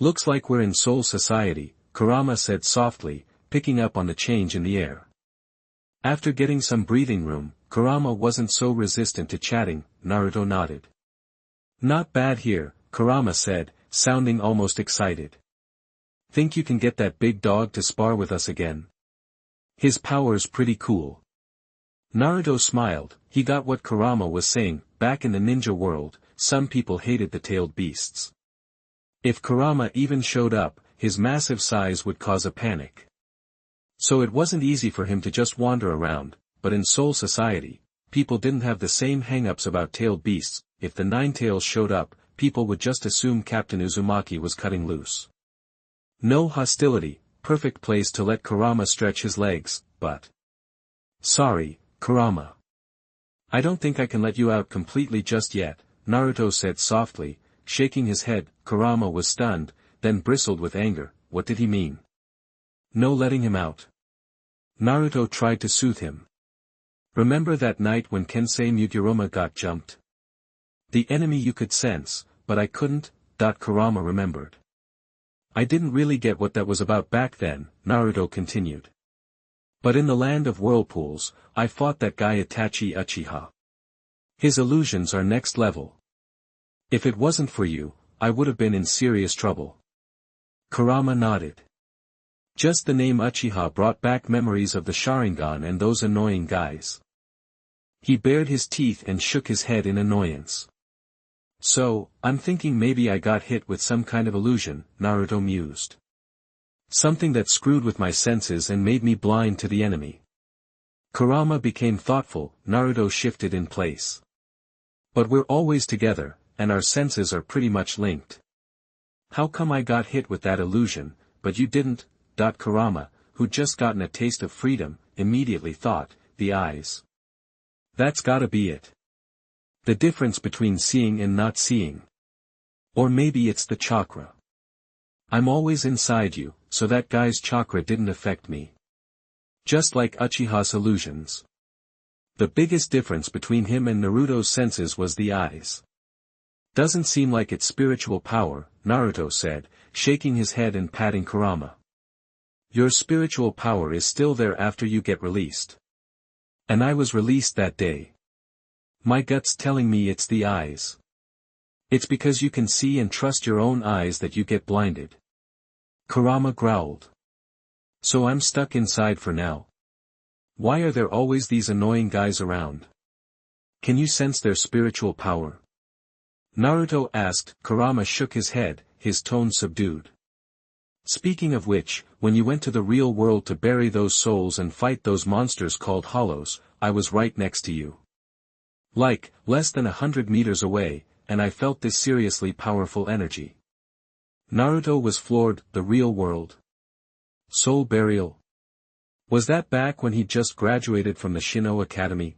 Looks like we're in Soul Society, Kurama said softly, picking up on the change in the air. After getting some breathing room, Kurama wasn't so resistant to chatting. Naruto nodded. Not bad here, Kurama said, sounding almost excited. Think you can get that big dog to spar with us again? His power's pretty cool. Naruto smiled. He got what Kurama was saying. Back in the ninja world, some people hated the tailed beasts. If Kurama even showed up, his massive size would cause a panic. So it wasn't easy for him to just wander around, but in Soul Society, people didn't have the same hang-ups about tailed beasts. If the Nine Tails showed up, people would just assume Captain Uzumaki was cutting loose. No hostility, perfect place to let Kurama stretch his legs, but... Sorry, Kurama. I don't think I can let you out completely just yet, Naruto said softly, shaking his head. Kurama was stunned, then bristled with anger. What did he mean? No letting him out. Naruto tried to soothe him. Remember that night when Kensei Muguruma got jumped? The enemy you could sense, but I couldn't. Kurama remembered. I didn't really get what that was about back then, Naruto continued. But in the land of whirlpools, I fought that guy Itachi Uchiha. His illusions are next level. If it wasn't for you, I would have been in serious trouble. Kurama nodded. Just the name Uchiha brought back memories of the Sharingan and those annoying guys. He bared his teeth and shook his head in annoyance. So, I'm thinking maybe I got hit with some kind of illusion, Naruto mused. Something that screwed with my senses and made me blind to the enemy. Kurama became thoughtful, Naruto shifted in place. But we're always together, and our senses are pretty much linked. How come I got hit with that illusion, but you didn't? Kurama, who'd just gotten a taste of freedom, immediately thought, the eyes. That's gotta be it. The difference between seeing and not seeing. Or maybe it's the chakra. I'm always inside you, so that guy's chakra didn't affect me. Just like Uchiha's illusions. The biggest difference between him and Naruto's senses was the eyes. Doesn't seem like it's spiritual power, Naruto said, shaking his head and patting Kurama. Your spiritual power is still there after you get released. And I was released that day. My gut's telling me it's the eyes. It's because you can see and trust your own eyes that you get blinded. Kurama growled. So I'm stuck inside for now. Why are there always these annoying guys around? Can you sense their spiritual power? Naruto asked. Kurama shook his head, his tone subdued. Speaking of which, when you went to the real world to bury those souls and fight those monsters called hollows, I was right next to you. Like, less than 100 meters away, and I felt this seriously powerful energy. Naruto was floored. The real world. Soul burial. Was that back when he just graduated from the Shino Academy?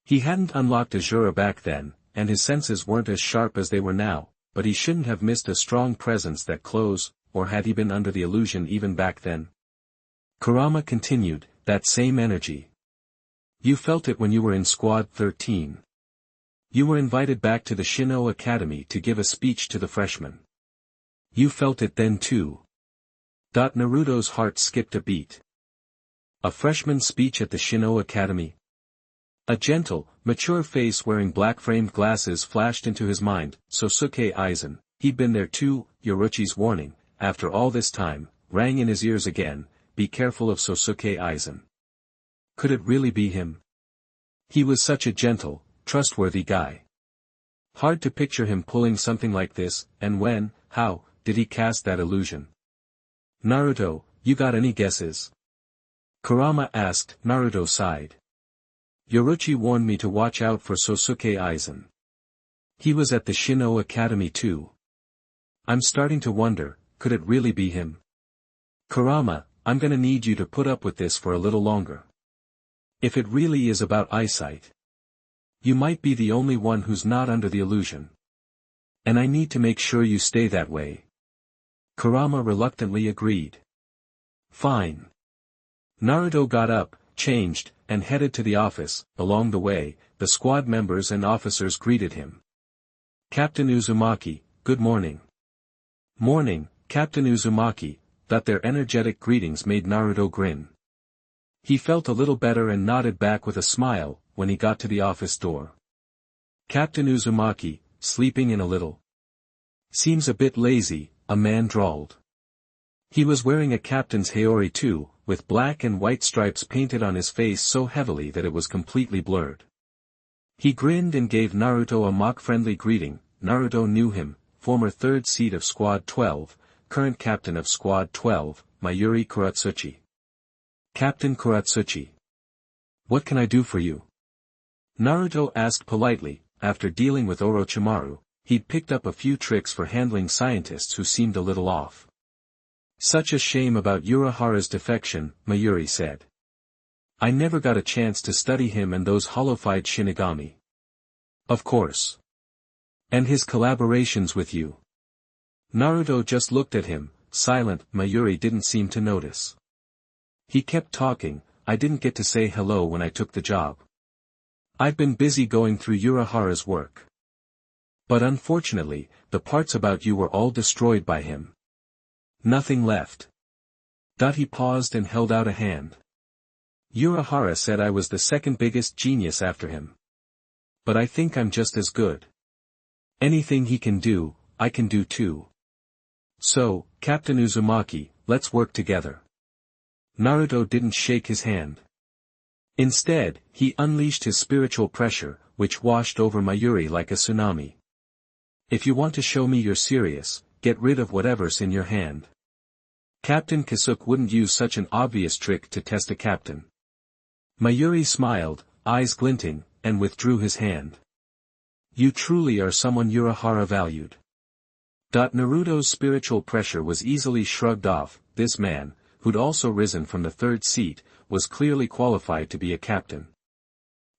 He hadn't unlocked Azura back then, and his senses weren't as sharp as they were now, but he shouldn't have missed a strong presence that close, or had he been under the illusion even back then? Kurama continued, that same energy. You felt it when you were in Squad 13. You were invited back to the Shino Academy to give a speech to the freshmen. You felt it then too. Naruto's heart skipped a beat. A freshman speech at the Shino Academy? A gentle, mature face wearing black-framed glasses flashed into his mind. Sosuke Aizen, he'd been there too. Yoruchi's warning, after all this time, rang in his ears again, be careful of Sosuke Aizen. Could it really be him? He was such a gentle, trustworthy guy. Hard to picture him pulling something like this, and when, how, did he cast that illusion? Naruto, you got any guesses? Kurama asked. Naruto sighed. Yoruchi warned me to watch out for Sosuke Aizen. He was at the Shino Academy too. I'm starting to wonder, could it really be him? Kurama, I'm gonna need you to put up with this for a little longer. If it really is about eyesight. You might be the only one who's not under the illusion. And I need to make sure you stay that way. Kurama reluctantly agreed. Fine. Naruto got up, changed, and headed to the office. Along the way, the squad members and officers greeted him. Captain Uzumaki, good morning. Morning, Captain Uzumaki. Their energetic greetings made Naruto grin. He felt a little better and nodded back with a smile, when he got to the office door. Captain Uzumaki, sleeping in a little. Seems a bit lazy, a man drawled. He was wearing a captain's haori too, with black and white stripes painted on his face so heavily that it was completely blurred. He grinned and gave Naruto a mock-friendly greeting. Naruto knew him, former third seat of Squad 12, current captain of Squad 12, Mayuri Kuratsuchi. Captain Kuratsuchi. What can I do for you? Naruto asked politely. After dealing with Orochimaru, he'd picked up a few tricks for handling scientists who seemed a little off. Such a shame about Urahara's defection, Mayuri said. I never got a chance to study him and those hollowified Shinigami. Of course. And his collaborations with you. Naruto just looked at him, silent. Mayuri didn't seem to notice. He kept talking. I didn't get to say hello when I took the job. I've been busy going through Urahara's work. But unfortunately, the parts about you were all destroyed by him. Nothing left. He paused and held out a hand. Urahara said I was the second biggest genius after him. But I think I'm just as good. Anything he can do, I can do too. So, Captain Uzumaki, let's work together. Naruto didn't shake his hand. Instead, he unleashed his spiritual pressure, which washed over Mayuri like a tsunami. If you want to show me you're serious, get rid of whatever's in your hand. Captain Kasuke wouldn't use such an obvious trick to test a captain. Mayuri smiled, eyes glinting, and withdrew his hand. You truly are someone Urahara valued. Naruto's spiritual pressure was easily shrugged off. This man, who'd also risen from the third seat, was clearly qualified to be a captain.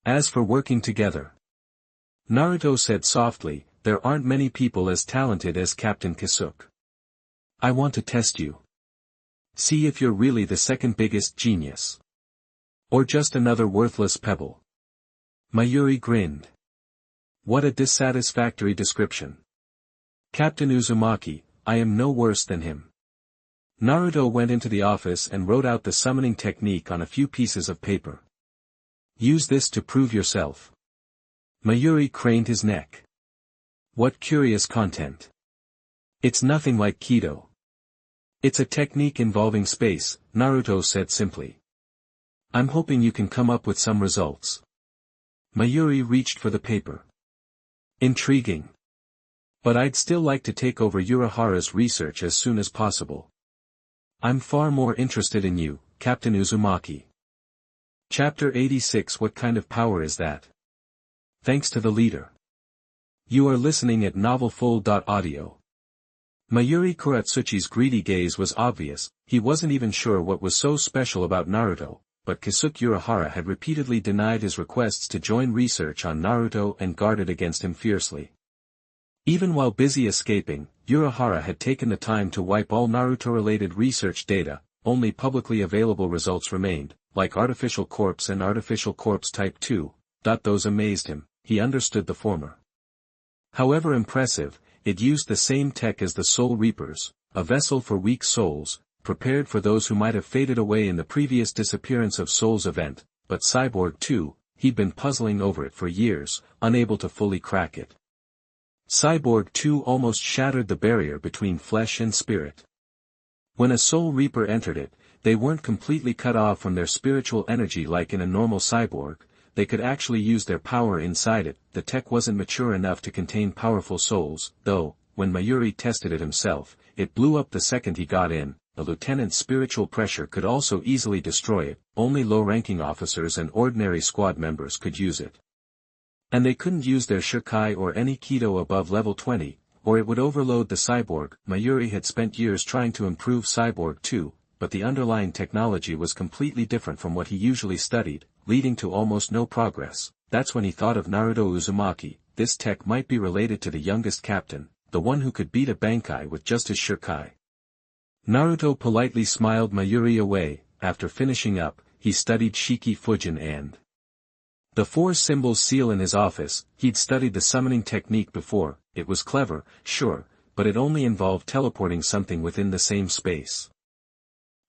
As for working together, Naruto said softly, there aren't many people as talented as Captain Kisuke. I want to test you. See if you're really the second biggest genius. Or just another worthless pebble. Mayuri grinned. What a dissatisfactory description. Captain Uzumaki, I am no worse than him. Naruto went into the office and wrote out the summoning technique on a few pieces of paper. Use this to prove yourself. Mayuri craned his neck. What curious content. It's nothing like Kido. It's a technique involving space, Naruto said simply. I'm hoping you can come up with some results. Mayuri reached for the paper. Intriguing. But I'd still like to take over Urahara's research as soon as possible. I'm far more interested in you, Captain Uzumaki. Chapter 86 What kind of power is that? Thanks to the leader. You are listening at NovelFull.audio. Mayuri Kuratsuchi's greedy gaze was obvious. He wasn't even sure what was so special about Naruto, but Kisuke Urahara had repeatedly denied his requests to join research on Naruto and guarded against him fiercely. Even while busy escaping, Urahara had taken the time to wipe all Naruto-related research data. Only publicly available results remained, like Artificial Corpse and Artificial Corpse Type 2. Those amazed him. He understood the former. However impressive, it used the same tech as the Soul Reapers, a vessel for weak souls, prepared for those who might have faded away in the previous Disappearance of Souls event, but Cyborg 2, he'd been puzzling over it for years, unable to fully crack it. Cyborg 2 almost shattered the barrier between flesh and spirit. When a Soul Reaper entered it, they weren't completely cut off from their spiritual energy like in a normal cyborg. They could actually use their power inside it. The tech wasn't mature enough to contain powerful souls, though, when Mayuri tested it himself, it blew up the second he got in. The lieutenant's spiritual pressure could also easily destroy it. Only low-ranking officers and ordinary squad members could use it. And they couldn't use their Shirkai or any Kido above level 20, or it would overload the cyborg. Mayuri had spent years trying to improve Cyborg 2, but the underlying technology was completely different from what he usually studied, leading to almost no progress. That's when he thought of Naruto Uzumaki. This tech might be related to the youngest captain, the one who could beat a Bankai with just his Shirkai. Naruto politely smiled Mayuri away. After finishing up, he studied Shiki Fujin and the 4 symbols seal in his office. He'd studied the summoning technique before. It was clever, sure, but it only involved teleporting something within the same space.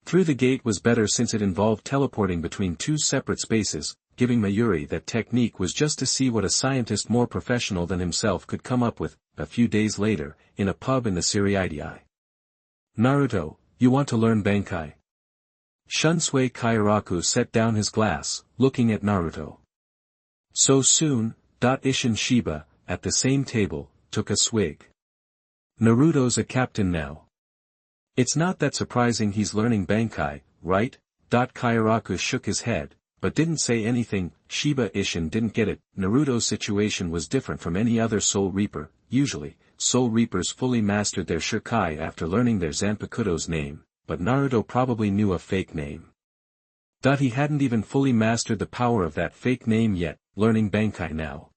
Through the gate was better since it involved teleporting between 2 separate spaces. Giving Mayuri that technique was just to see what a scientist more professional than himself could come up with. A few days later, in a pub in the Siriidai. Naruto, you want to learn Bankai? Shunsui Kairaku set down his glass, looking at Naruto. So soon. Isshin Shiba, at the same table, took a swig. Naruto's a captain now. It's not that surprising he's learning Bankai, right? Kairaku shook his head, but didn't say anything. Shiba Isshin didn't get it. Naruto's situation was different from any other Soul Reaper. Usually, Soul Reapers fully mastered their Shirkai after learning their Zanpakuto's name, but Naruto probably knew a fake name. He hadn't even fully mastered the power of that fake name yet, learning Bankai now.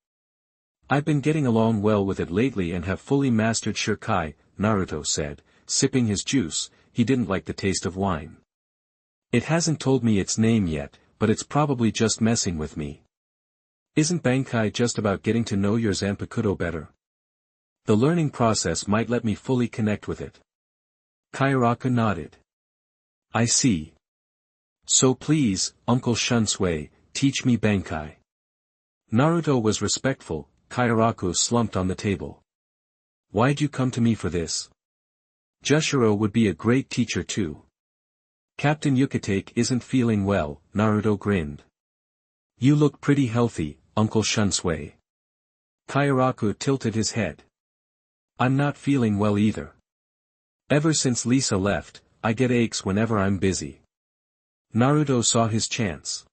I've been getting along well with it lately and have fully mastered Shirkai, Naruto said, sipping his juice. He didn't like the taste of wine. It hasn't told me its name yet, but it's probably just messing with me. Isn't Bankai just about getting to know your Zanpakuto better? The learning process might let me fully connect with it. Kairaku nodded. I see. So please, Uncle Shunsui, teach me Bankai. Naruto was respectful. Kairaku slumped on the table. Why'd you come to me for this? Jushiro would be a great teacher too. Captain Yukitake isn't feeling well. Naruto grinned. You look pretty healthy, Uncle Shunsui. Kairaku tilted his head. I'm not feeling well either. Ever since Lisa left, I get aches whenever I'm busy. Naruto saw his chance.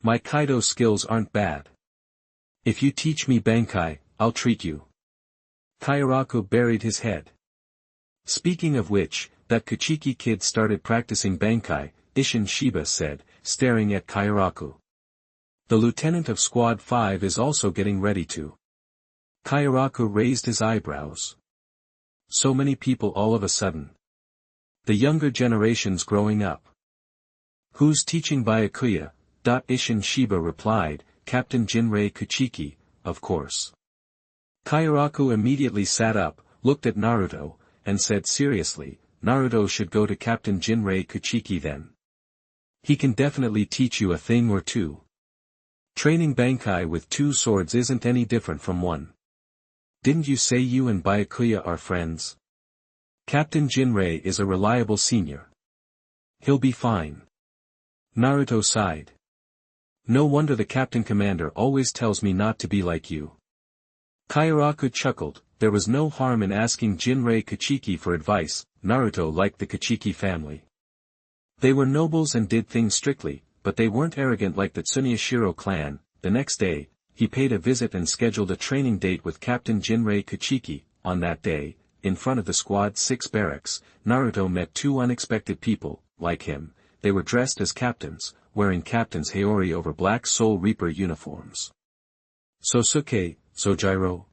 My Kaido skills aren't bad. If you teach me Bankai, I'll treat you. Kairaku buried his head. Speaking of which, that Kuchiki kid started practicing Bankai, Isshin Shiba said, staring at Kairaku. The lieutenant of Squad 5 is also getting ready to. Kairaku raised his eyebrows. So many people all of a sudden. The younger generation's growing up. Who's teaching Byakuya? Isshin Shiba replied, Captain Jinrei Kuchiki, of course. Kairaku immediately sat up, looked at Naruto, and said seriously, Naruto should go to Captain Jinrei Kuchiki then. He can definitely teach you a thing or two. Training Bankai with 2 swords isn't any different from one. Didn't you say you and Byakuya are friends? Captain Jinrei is a reliable senior. He'll be fine. Naruto sighed. No wonder the Captain Commander always tells me not to be like you. Kairaku chuckled, there was no harm in asking Jinrei Kuchiki for advice. Naruto liked the Kuchiki family. They were nobles and did things strictly, but they weren't arrogant like the Tsunoyashiro clan. The next day, he paid a visit and scheduled a training date with Captain Jinrei Kuchiki. On that day, in front of the Squad 6 barracks, Naruto met 2 unexpected people, like him. They were dressed as captains, wearing captain's Haori over black Soul Reaper uniforms. Sosuke, Sojiro.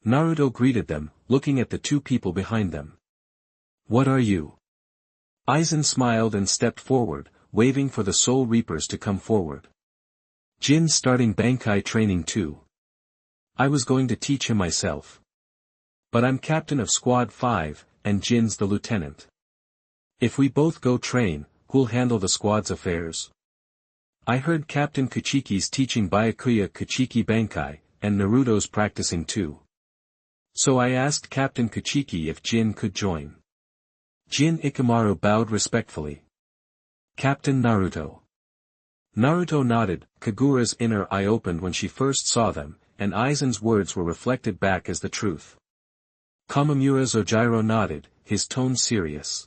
Naruto greeted them, looking at the 2 people behind them. What are you? Aizen smiled and stepped forward, waving for the Soul Reapers to come forward. Jin's starting Bankai training too. I was going to teach him myself. But I'm captain of Squad 5, and Jin's the lieutenant. If we both go train, who'll handle the squad's affairs? I heard Captain Kuchiki's teaching Byakuya Kuchiki Bankai, and Naruto's practicing too. So I asked Captain Kuchiki if Jin could join. Jin Ikamaru bowed respectfully. Captain Naruto. Naruto nodded. Kagura's inner eye opened when she first saw them, and Aizen's words were reflected back as the truth. Kamamura Zojiro nodded, his tone serious.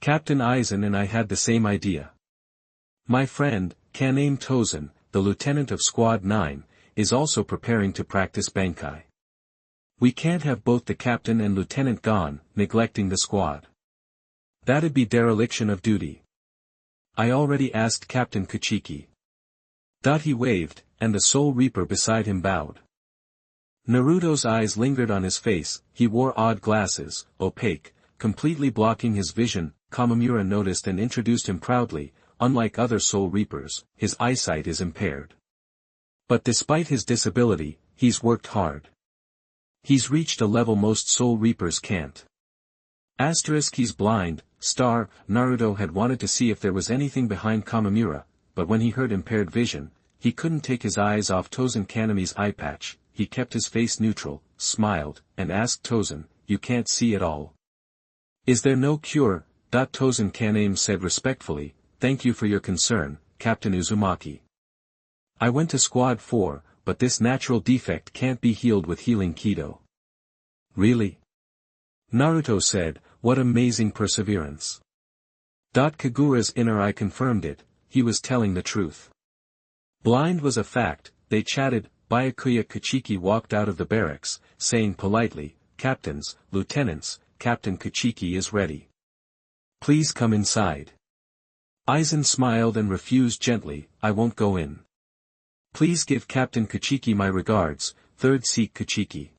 Captain Aizen and I had the same idea. My friend, Kaname Tozen, the lieutenant of Squad 9, is also preparing to practice Bankai. We can't have both the captain and lieutenant gone, neglecting the squad. That'd be dereliction of duty. I already asked Captain Kuchiki. He waved, and the Soul Reaper beside him bowed. Naruto's eyes lingered on his face. He wore odd glasses, opaque, completely blocking his vision. Kamamura noticed and introduced him proudly. Unlike other Soul Reapers, his eyesight is impaired. But despite his disability, he's worked hard. He's reached a level most Soul Reapers can't. He's blind. Naruto had wanted to see if there was anything behind Kamamura, but when he heard impaired vision, he couldn't take his eyes off Tozen Kaname's eye patch. He kept his face neutral, smiled, and asked Tozen, you can't see at all? Is there no cure? Tozen Kaname said respectfully, thank you for your concern, Captain Uzumaki. I went to Squad 4, but this natural defect can't be healed with healing Kido. Really? Naruto said, what amazing perseverance. Kagura's inner eye confirmed it, he was telling the truth. Blind was a fact. They chatted. Byakuya Kuchiki walked out of the barracks, saying politely, Captains, Lieutenants, Captain Kuchiki is ready. Please come inside. Aizen smiled and refused gently, I won't go in. Please give Captain Kuchiki my regards, 3rd Seek Kuchiki.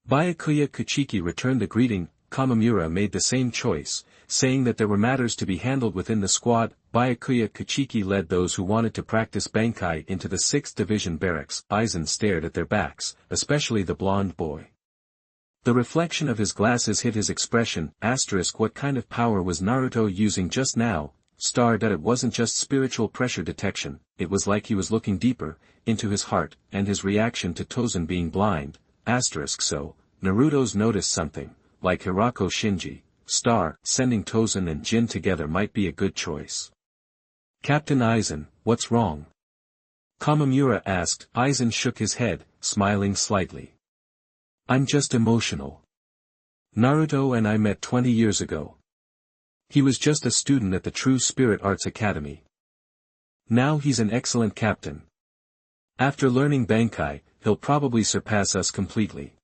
Byakuya Kuchiki returned the greeting. Kamamura made the same choice, saying that there were matters to be handled within the squad. Byakuya Kuchiki led those who wanted to practice Bankai into the 6th Division barracks. Aizen stared at their backs, especially the blonde boy. The reflection of his glasses hit his expression. What kind of power was Naruto using just now? It wasn't just spiritual pressure detection, it was like he was looking deeper, into his heart, and his reaction to Tozen being blind. So, Naruto's noticed something. Like Hirako Shinji, sending Tozen and Jin together might be a good choice. Captain Aizen, what's wrong? Kamamura asked. Aizen shook his head, smiling slightly. I'm just emotional. Naruto and I met 20 years ago. He was just a student at the True Spirit Arts Academy. Now he's an excellent captain. After learning Bankai, he'll probably surpass us completely.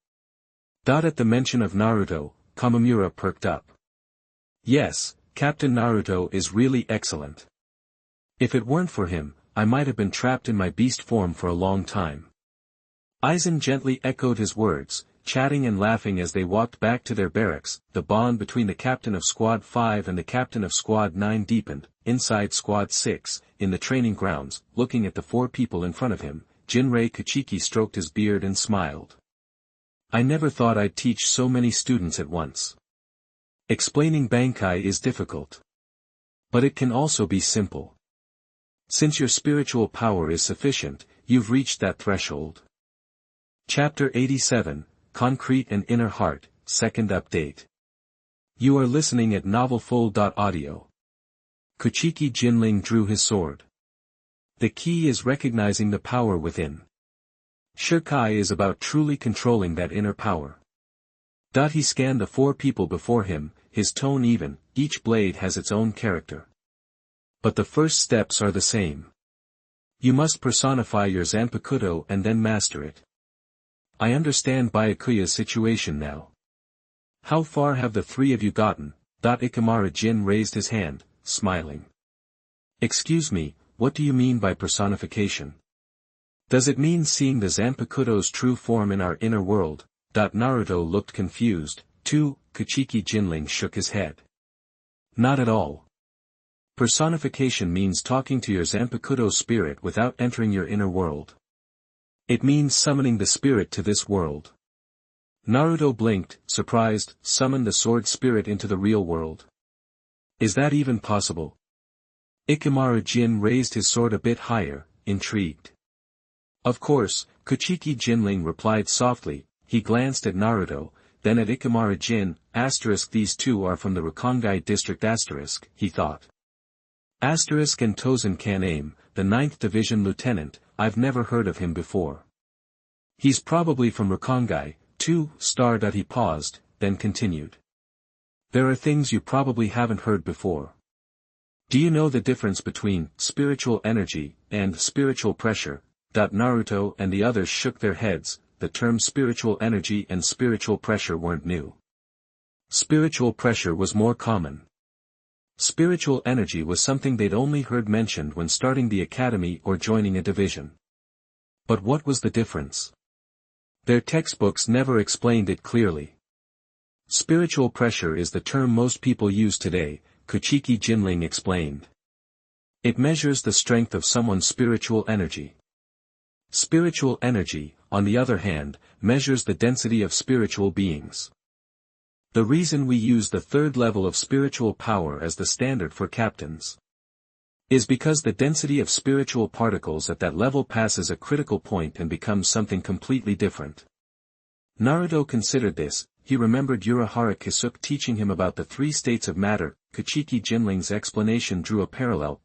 At the mention of Naruto, Kamamura perked up. Yes, Captain Naruto is really excellent. If it weren't for him, I might have been trapped in my beast form for a long time. Aizen gently echoed his words, chatting and laughing as they walked back to their barracks. The bond between the captain of Squad 5 and the captain of Squad 9 deepened. Inside Squad 6, in the training grounds, looking at the four people in front of him, Jinrei Kachiki stroked his beard and smiled. I never thought I'd teach so many students at once. Explaining Bankai is difficult. But it can also be simple. Since your spiritual power is sufficient, you've reached that threshold. Chapter 87, Concrete and Inner Heart, Second Update. You are listening at novelfull.audio. Kachiki Jinling drew his sword. The key is recognizing the power within. Shirkai is about truly controlling that inner power. He scanned the four people before him, his tone even. Each blade has its own character. But the first steps are the same. You must personify your Zanpakuto and then master it. I understand Byakuya's situation now. How far have the three of you gotten? Ikimara Jin raised his hand, smiling. Excuse me, what do you mean by personification? Does it mean seeing the Zanpakuto's true form in our inner world? Naruto looked confused. Kachiki Jinling shook his head. Not at all. Personification means talking to your Zanpakuto spirit without entering your inner world. It means summoning the spirit to this world. Naruto blinked, surprised. Summon the sword spirit into the real world. Is that even possible? Ikimara Jin raised his sword a bit higher, intrigued. Of course, Kachiki Jinling replied softly. He glanced at Naruto, then at Ikimara Jin. These two are from the Rakongai district. He thought. And Tozen can aim, the 9th Division Lieutenant. I've never heard of him before. He's probably from Rakongai, too. He paused, then continued. There are things you probably haven't heard before. Do you know the difference between spiritual energy and spiritual pressure? Naruto and the others shook their heads. The terms spiritual energy and spiritual pressure weren't new. Spiritual pressure was more common. Spiritual energy was something they'd only heard mentioned when starting the academy or joining a division. But what was the difference? Their textbooks never explained it clearly. Spiritual pressure is the term most people use today, Kachiki Jinling explained. It measures the strength of someone's spiritual energy. Spiritual energy, on the other hand, measures the density of spiritual beings. The reason we use the third level of spiritual power as the standard for captains is because the density of spiritual particles at that level passes a critical point and becomes something completely different. Naruto considered this. He remembered Urahara Kisuke teaching him about the three states of matter. Kachiki Jinling's explanation drew a parallel.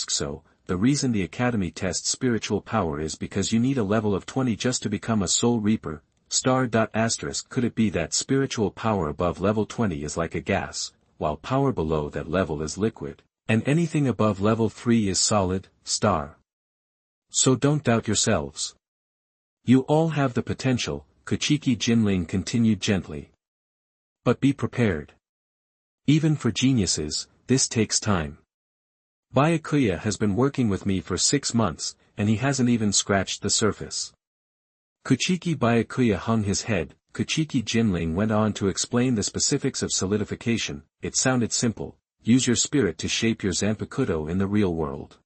So, the reason the academy tests spiritual power is because you need a level of 20 just to become a soul reaper. Could it be that spiritual power above level 20 is like a gas, while power below that level is liquid, and anything above level 3 is solid? So don't doubt yourselves. You all have the potential, Kachiki Jinling continued gently. But be prepared. Even for geniuses, this takes time. Byakuya has been working with me for 6 months, and he hasn't even scratched the surface. Kuchiki Byakuya hung his head. Kachiki Jinling went on to explain the specifics of solidification. It sounded simple. Use your spirit to shape your Zanpakuto in the real world.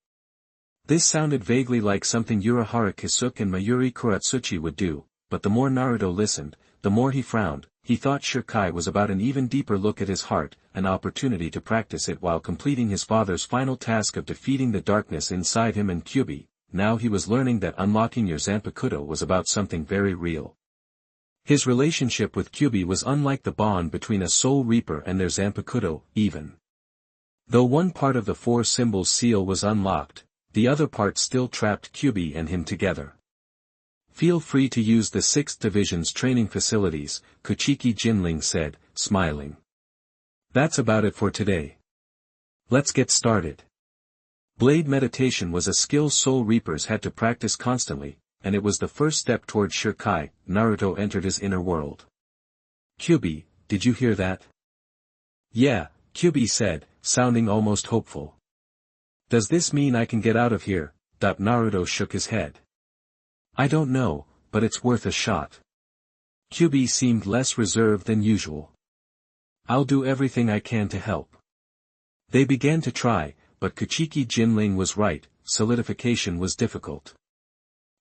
This sounded vaguely like something Urahara Kisuke and Mayuri Kuratsuchi would do, but the more Naruto listened, the more he frowned. He thought Shirkai was about an even deeper look at his heart, an opportunity to practice it while completing his father's final task of defeating the darkness inside him and Kyubi. Now he was learning that unlocking your Zanpakuto was about something very real. His relationship with Kyubi was unlike the bond between a Soul Reaper and their Zanpakuto, even though one part of the four symbols seal was unlocked, the other part still trapped Kyubi and him together. Feel free to use the 6th Division's training facilities, Kuchiki Jinling said, smiling. That's about it for today. Let's get started. Blade meditation was a skill soul reapers had to practice constantly, and it was the first step toward Shirkai. Naruto entered his inner world. "Kyubi, did you hear that?" "Yeah," Kyubi said, sounding almost hopeful. "Does this mean I can get out of here?" Naruto shook his head. "I don't know, but it's worth a shot." Kyubi seemed less reserved than usual. "I'll do everything I can to help." They began to try, but Kuchiki Jinling was right, solidification was difficult.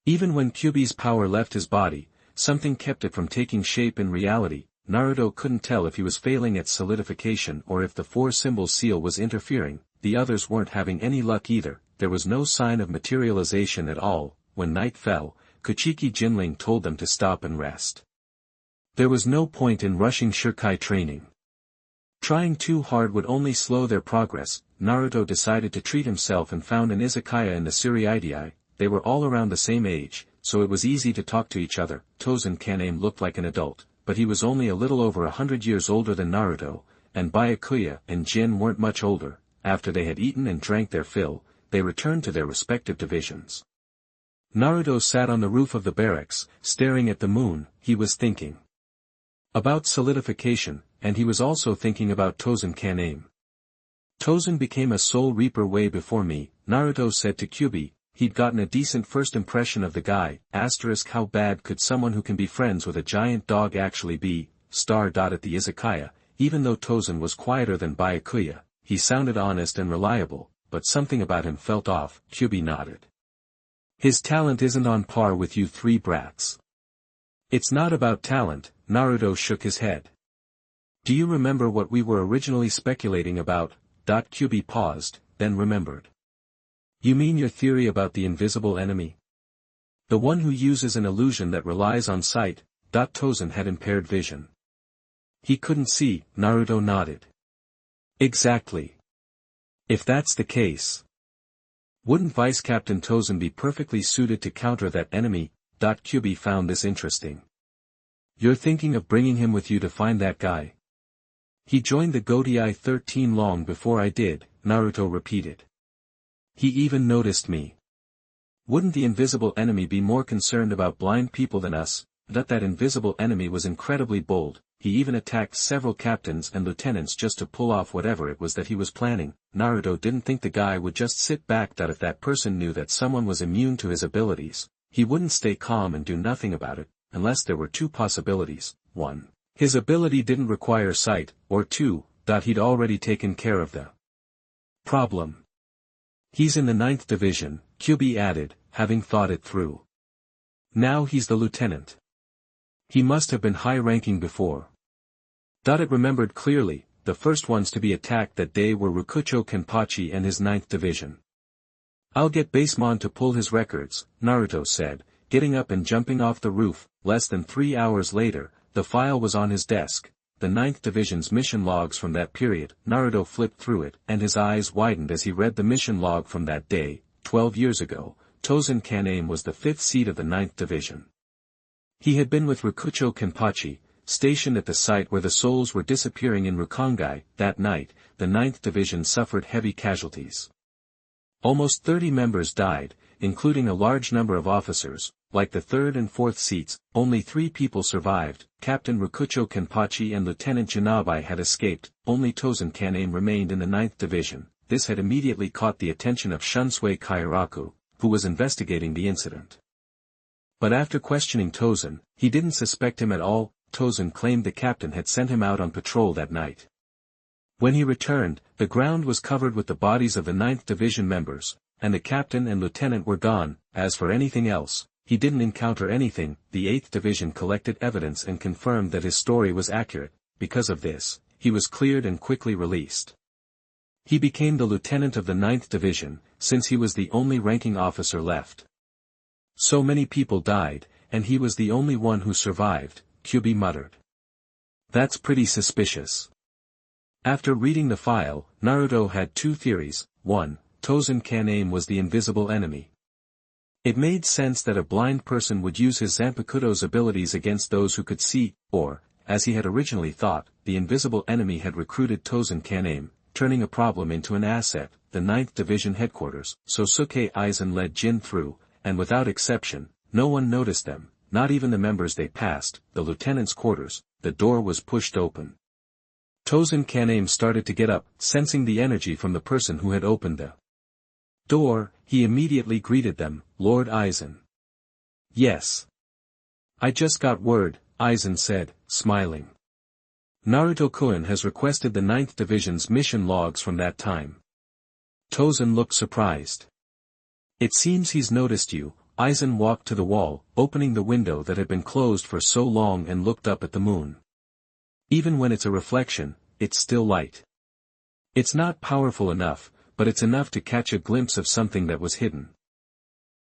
Even when Kyubi's power left his body, something kept it from taking shape in reality. Naruto couldn't tell if he was failing at solidification or if the four-symbol seal was interfering. The others weren't having any luck either. There was no sign of materialization at all. When night fell, Kuchiki Jinling told them to stop and rest. There was no point in rushing Shirkai training. Trying too hard would only slow their progress. Naruto decided to treat himself and found an izakaya in the Suriidai. They were all around the same age, so it was easy to talk to each other. Tozen Kaname looked like an adult, but he was only a little over 100 years older than Naruto, and Byakuya and Jin weren't much older. After they had eaten and drank their fill, they returned to their respective divisions. Naruto sat on the roof of the barracks, staring at the moon. He was thinking about solidification, and he was also thinking about Tozen Kaname. "Tozen became a soul reaper way before me," Naruto said to Kyubi. He'd gotten a decent first impression of the guy. How bad could someone who can be friends with a giant dog actually be? At the izakaya, even though Tozen was quieter than Byakuya, he sounded honest and reliable, but something about him felt off. Kyubi nodded. "His talent isn't on par with you three brats." "It's not about talent," Naruto shook his head. "Do you remember what we were originally speculating about?" Kyubi paused, then remembered. "You mean your theory about the invisible enemy? The one who uses an illusion that relies on sight?" Tozen had impaired vision. "He couldn't see," Naruto nodded. "Exactly. If that's the case, wouldn't Vice Captain Tozen be perfectly suited to counter that enemy?" Kyubi found this interesting. "You're thinking of bringing him with you to find that guy?" "He joined the Gotei 13 long before I did," Naruto repeated. "He even noticed me." "Wouldn't the invisible enemy be more concerned about blind people than us?" That invisible enemy was incredibly bold. He even attacked several captains and lieutenants just to pull off whatever it was that he was planning. Naruto didn't think the guy would just sit back. If that person knew that someone was immune to his abilities, he wouldn't stay calm and do nothing about it, unless there were two possibilities. 1. His ability didn't require sight, or 2. He'd already taken care of the problem. "He's in the 9th division, Kyubi added, having thought it through. "Now he's the lieutenant. He must have been high-ranking before." It remembered clearly. The first ones to be attacked that day were Rikucho Kenpachi and his 9th division. "I'll get Basemon to pull his records," Naruto said, getting up and jumping off the roof. Less than 3 hours later, the file was on his desk. The 9th Division's mission logs from that period. Naruto flipped through it, and his eyes widened as he read the mission log from that day. 12 years ago, Tozen Kaname was the 5th seat of the 9th Division. He had been with Rikucho Kenpachi, stationed at the site where the souls were disappearing in Rukongai. That night, the 9th Division suffered heavy casualties. Almost 30 members died, including a large number of officers. Like the 3rd and 4th seats, only 3 people survived. Captain Rikucho Kenpachi and Lieutenant Jinabai had escaped. Only Tozen Kaname remained in the 9th Division. This had immediately caught the attention of Shunsui Kairaku, who was investigating the incident. But after questioning Tozen, he didn't suspect him at all. Tozen claimed the captain had sent him out on patrol that night. When he returned, the ground was covered with the bodies of the 9th Division members, and the captain and lieutenant were gone. As for anything else, he didn't encounter anything. The 8th Division collected evidence and confirmed that his story was accurate. Because of this, he was cleared and quickly released. He became the lieutenant of the 9th Division, since he was the only ranking officer left. So many people died, and he was the only one who survived, Kyubi muttered. That's pretty suspicious. After reading the file, Naruto had 2 theories. 1. Tozen Kaname was the invisible enemy. It made sense that a blind person would use his Zanpakuto's abilities against those who could see, or, as he had originally thought, the invisible enemy had recruited Tozen Kaname. turning a problem into an asset, the 9th Division headquarters, Sosuke Aizen led Jin through, and without exception, no one noticed them, not even the members they passed, the lieutenant's quarters. The door was pushed open. Tozen Kaname started to get up, sensing the energy from the person who had opened the door. He immediately greeted them, Lord Aizen. Yes. I just got word, Aizen said, smiling. Naruto-kun has requested the 9th Division's mission logs from that time. Tozen looked surprised. It seems he's noticed you. Aizen walked to the wall, opening the window that had been closed for so long and looked up at the moon. Even when it's a reflection, it's still light. It's not powerful enough, but it's enough to catch a glimpse of something that was hidden.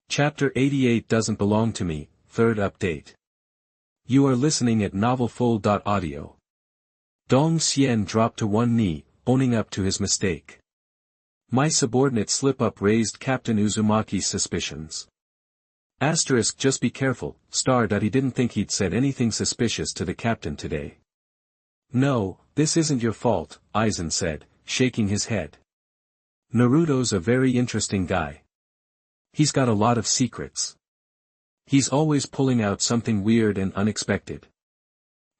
Chapter 88 doesn't belong to me, 3rd update. You are listening at novelfull.audio. Dong Xian dropped to one knee, owning up to his mistake. My subordinate slip-up raised Captain Uzumaki's suspicions. Asterisk, just be careful, star. He didn't think he'd said anything suspicious to the captain today. No, this isn't your fault, Aizen said, shaking his head. Naruto's a very interesting guy. He's got a lot of secrets. He's always pulling out something weird and unexpected.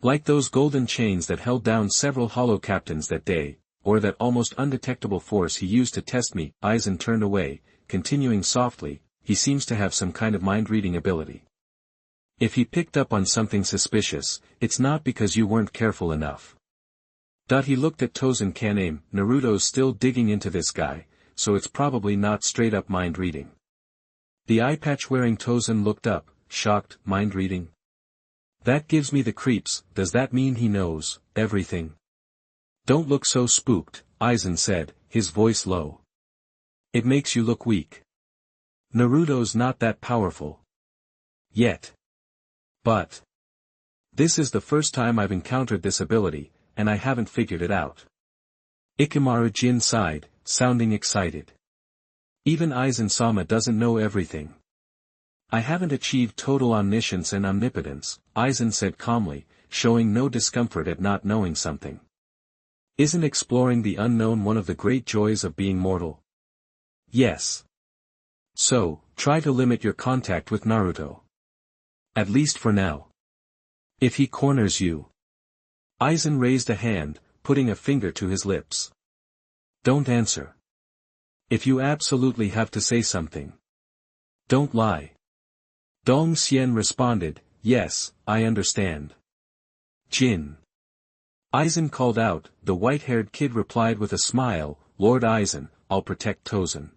Like those golden chains that held down several hollow captains that day, or that almost undetectable force he used to test me. Aizen turned away, continuing softly, he seems to have some kind of mind-reading ability. If he picked up on something suspicious, it's not because you weren't careful enough. He looked at Tozen Kaname. Naruto's still digging into this guy, so it's probably not straight-up mind-reading. The eye-patch-wearing Tozen looked up, shocked. Mind-reading? That gives me the creeps. Does that mean he knows everything? Don't look so spooked, Aizen said, his voice low. It makes you look weak. Naruto's not that powerful. Yet. But. This is the first time I've encountered this ability, and I haven't figured it out. Ikamaru Jin sighed, sounding excited. Even Aizen-sama doesn't know everything. I haven't achieved total omniscience and omnipotence, Aizen said calmly, showing no discomfort at not knowing something. Isn't exploring the unknown one of the great joys of being mortal? Yes. So, try to limit your contact with Naruto. At least for now. If he corners you. Aizen raised a hand, putting a finger to his lips. Don't answer. If you absolutely have to say something. Don't lie. Dong Xian responded, yes, I understand. Jin. Aizen called out. The white-haired kid replied with a smile, Lord Aizen, I'll protect Tozen.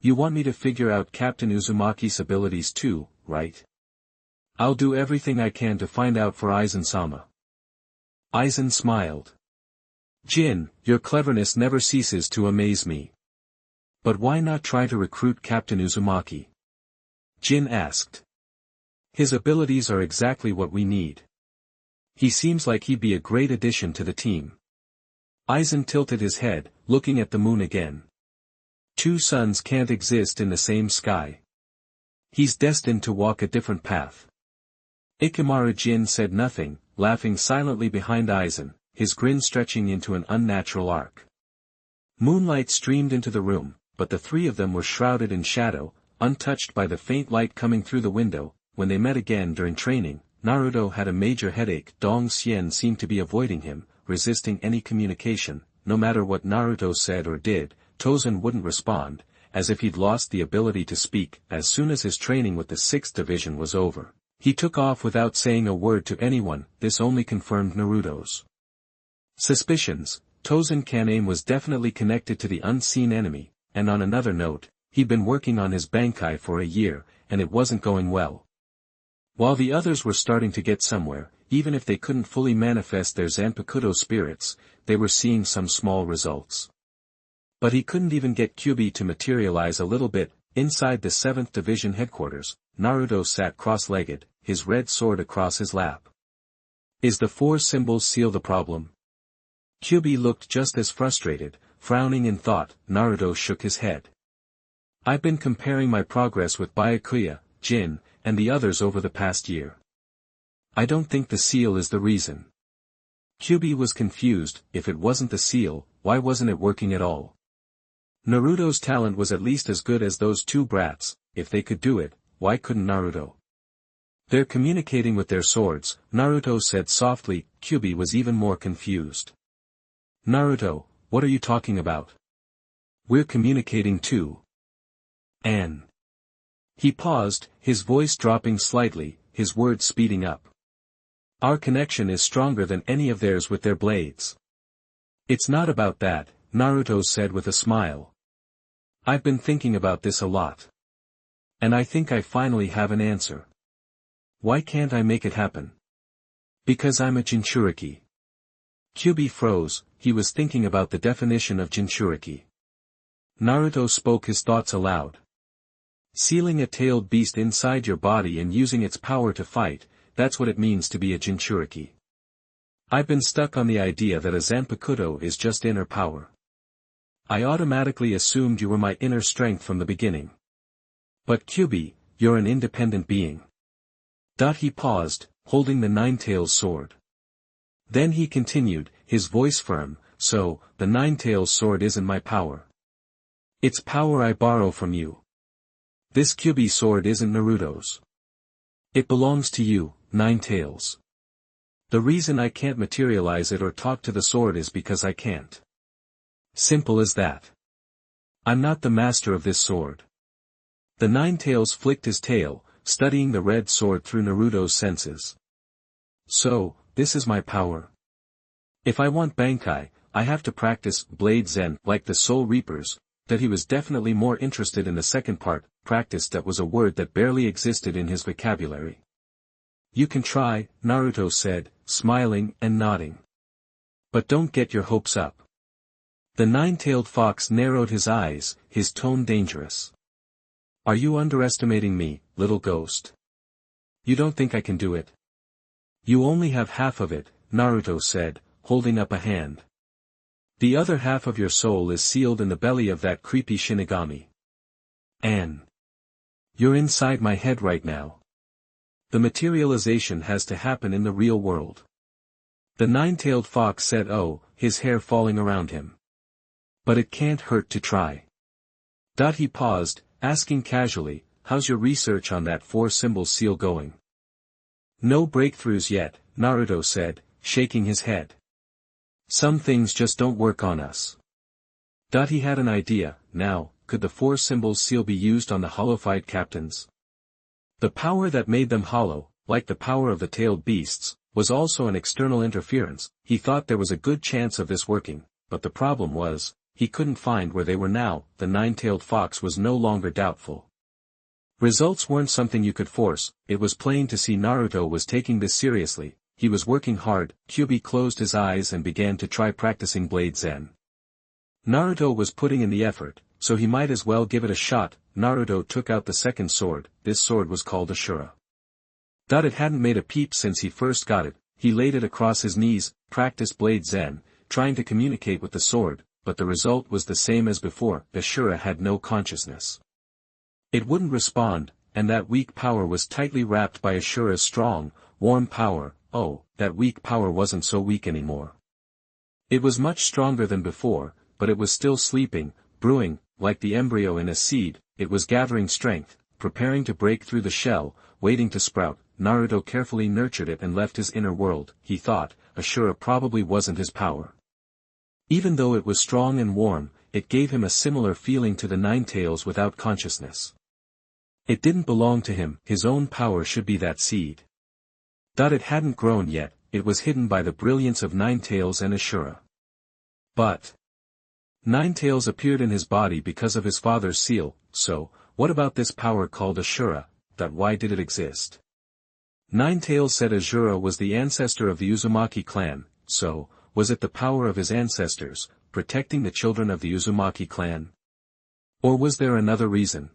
You want me to figure out Captain Uzumaki's abilities too, right? I'll do everything I can to find out for Aizen-sama. Aizen smiled. Jin, your cleverness never ceases to amaze me. But why not try to recruit Captain Uzumaki? Jin asked. His abilities are exactly what we need. He seems like he'd be a great addition to the team. Aizen tilted his head, looking at the moon again. Two suns can't exist in the same sky. He's destined to walk a different path. Ikamaru Jin said nothing, laughing silently behind Aizen, his grin stretching into an unnatural arc. Moonlight streamed into the room, but the three of them were shrouded in shadow, untouched by the faint light coming through the window. When they met again during training, Naruto had a major headache. Dong Xian seemed to be avoiding him, resisting any communication. No matter what Naruto said or did, Tozen wouldn't respond, as if he'd lost the ability to speak. As soon as his training with the 6th Division was over, he took off without saying a word to anyone. This only confirmed Naruto's suspicions. Tozen Kaname was definitely connected to the unseen enemy, and on another note, he'd been working on his Bankai for a year, and it wasn't going well. While the others were starting to get somewhere, even if they couldn't fully manifest their Zanpakuto spirits, they were seeing some small results. But he couldn't even get Kyubi to materialize a little bit. Inside the 7th Division headquarters, Naruto sat cross-legged, his red sword across his lap. Is the 4 symbols seal the problem? Kyubi looked just as frustrated, frowning in thought. Naruto shook his head. I've been comparing my progress with Byakuya, Jin, and the others over the past year. I don't think the seal is the reason. Kyubi was confused. If it wasn't the seal, why wasn't it working at all? Naruto's talent was at least as good as those two brats. If they could do it, why couldn't Naruto? They're communicating with their swords, Naruto said softly. Kyubi was even more confused. Naruto, what are you talking about? We're communicating too. He paused, his voice dropping slightly, his words speeding up. Our connection is stronger than any of theirs with their blades. It's not about that, Naruto said with a smile. I've been thinking about this a lot. And I think I finally have an answer. Why can't I make it happen? Because I'm a Jinchuriki. Kyubi froze, he was thinking about the definition of Jinchuriki. Naruto spoke his thoughts aloud. Sealing a tailed beast inside your body and using its power to fight, that's what it means to be a Jinchuriki. I've been stuck on the idea that a Zanpakuto is just inner power. I automatically assumed you were my inner strength from the beginning. But Kyubi, you're an independent being. He paused, holding the Nine-Tails sword. Then he continued, his voice firm, so, the Nine-Tails sword isn't my power. It's power I borrow from you. This Kyubi sword isn't Naruto's. It belongs to you, Nine-Tails. The reason I can't materialize it or talk to the sword is because I can't. Simple as that. I'm not the master of this sword. The Nine-Tails flicked his tail, studying the red sword through Naruto's senses. So, this is my power. If I want Bankai, I have to practice Blade Zen like the Soul Reapers. That he was definitely more interested in the second part, practice, that was a word that barely existed in his vocabulary. You can try, Naruto said, smiling and nodding. But don't get your hopes up. The nine-tailed fox narrowed his eyes, his tone dangerous. Are you underestimating me, little ghost? You don't think I can do it? You only have half of it, Naruto said, holding up a hand. The other half of your soul is sealed in the belly of that creepy Shinigami. You're inside my head right now. The materialization has to happen in the real world. The nine-tailed fox said, oh, his hair falling around him. But it can't hurt to try. He paused, asking casually, how's your research on that four-symbol seal going? No breakthroughs yet, Naruto said, shaking his head. Some things just don't work on us. He had an idea. Now, could the four-symbol seal be used on the hollow-fied captains? The power that made them hollow, like the power of the tailed beasts, was also an external interference. He thought there was a good chance of this working, but the problem was, he couldn't find where they were now. The nine-tailed fox was no longer doubtful. Results weren't something you could force. It was plain to see Naruto was taking this seriously. He was working hard. Kyubi closed his eyes and began to try practicing Blade Zen. Naruto was putting in the effort, so he might as well give it a shot. Naruto took out the second sword. This sword was called Ashura. It hadn't made a peep since he first got it. He laid it across his knees, practiced Blade Zen, trying to communicate with the sword, but the result was the same as before. Ashura had no consciousness. It wouldn't respond, and that weak power was tightly wrapped by Ashura's strong, warm power. Oh, that weak power wasn't so weak anymore. It was much stronger than before, but it was still sleeping, brewing, like the embryo in a seed. It was gathering strength, preparing to break through the shell, waiting to sprout. Naruto carefully nurtured it and left his inner world. He thought, Ashura probably wasn't his power. Even though it was strong and warm, it gave him a similar feeling to the nine-tails without consciousness. It didn't belong to him. His own power should be that seed. It hadn't grown yet, it was hidden by the brilliance of Nine-Tails and Ashura. But Nine-Tails appeared in his body because of his father's seal, so, what about this power called Ashura? Why did it exist? Nine-Tails said Ashura was the ancestor of the Uzumaki clan, so, was it the power of his ancestors, protecting the children of the Uzumaki clan? Or was there another reason?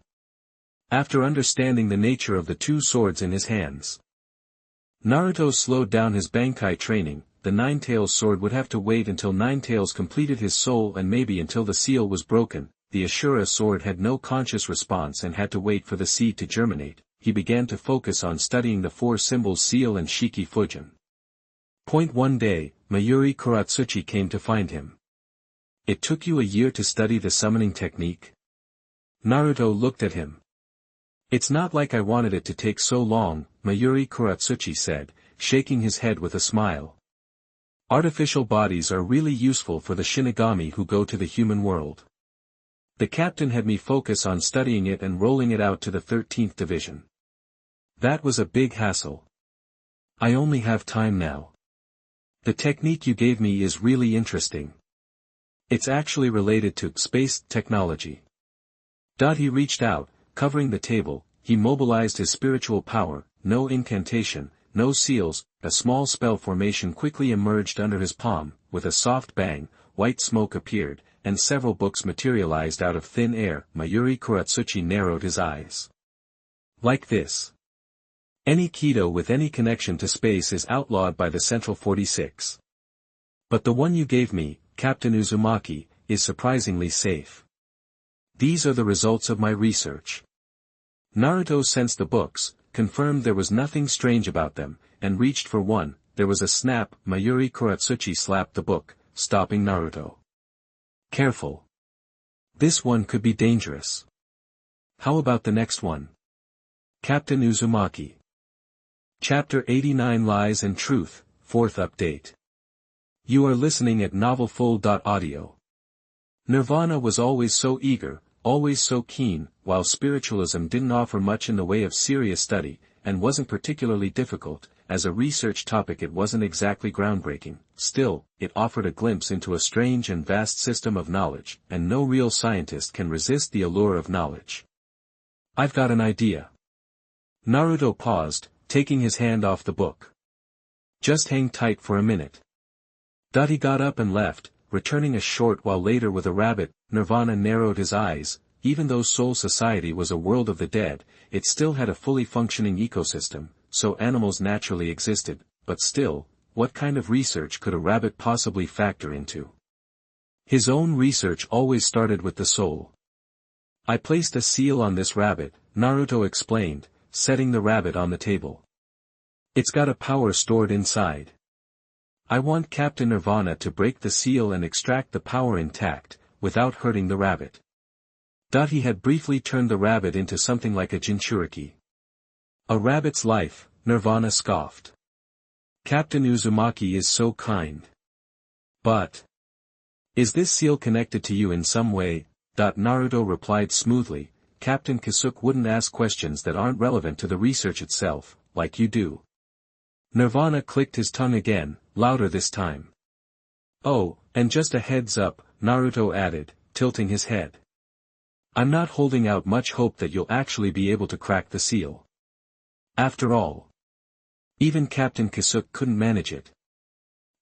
After understanding the nature of the two swords in his hands, Naruto slowed down his Bankai training. The Nine-Tails sword would have to wait until Nine-Tails completed his soul and maybe until the seal was broken. The Ashura sword had no conscious response and had to wait for the seed to germinate. He began to focus on studying the four-symbol seal and Shiki Fujin. One day, Mayuri Kuratsuchi came to find him. It took you a year to study the summoning technique? Naruto looked at him. It's not like I wanted it to take so long, Mayuri Kuratsuchi said, shaking his head with a smile. Artificial bodies are really useful for the Shinigami who go to the human world. The captain had me focus on studying it and rolling it out to the 13th division. That was a big hassle. I only have time now. The technique you gave me is really interesting. It's actually related to space technology. He reached out, covering the table, he mobilized his spiritual power, no incantation, no seals, a small spell formation quickly emerged under his palm, with a soft bang, white smoke appeared, and several books materialized out of thin air. Mayuri Kuratsuchi narrowed his eyes. Like this. Any Kido with any connection to space is outlawed by the Central 46. But the one you gave me, Captain Uzumaki, is surprisingly safe. These are the results of my research. Naruto sensed the books, confirmed there was nothing strange about them, and reached for one. There was a snap. Mayuri Kuratsuchi slapped the book, stopping Naruto. Careful. This one could be dangerous. How about the next one? Captain Uzumaki. Chapter 89 Lies and Truth, 4th update. You are listening at novelfull.audio. Nirvana was always so eager, always so keen, while spiritualism didn't offer much in the way of serious study, and wasn't particularly difficult. As a research topic it wasn't exactly groundbreaking, still, it offered a glimpse into a strange and vast system of knowledge, and no real scientist can resist the allure of knowledge. I've got an idea. Naruto paused, taking his hand off the book. Just hang tight for a minute. He got up and left, returning a short while later with a rabbit. Nirvana narrowed his eyes. Even though Soul Society was a world of the dead, it still had a fully functioning ecosystem, so animals naturally existed, but still, what kind of research could a rabbit possibly factor into? His own research always started with the soul. I placed a seal on this rabbit, Naruto explained, setting the rabbit on the table. It's got a power stored inside. I want Captain Nirvana to break the seal and extract the power intact, without hurting the rabbit. He had briefly turned the rabbit into something like a Jinchuriki. A rabbit's life, Nirvana scoffed. Captain Uzumaki is so kind. But is this seal connected to you in some way? Naruto replied smoothly, Captain Kisuke wouldn't ask questions that aren't relevant to the research itself, like you do. Nirvana clicked his tongue again, louder this time. Oh, and just a heads up, Naruto added, tilting his head. I'm not holding out much hope that you'll actually be able to crack the seal. After all, even Captain Kisuke couldn't manage it.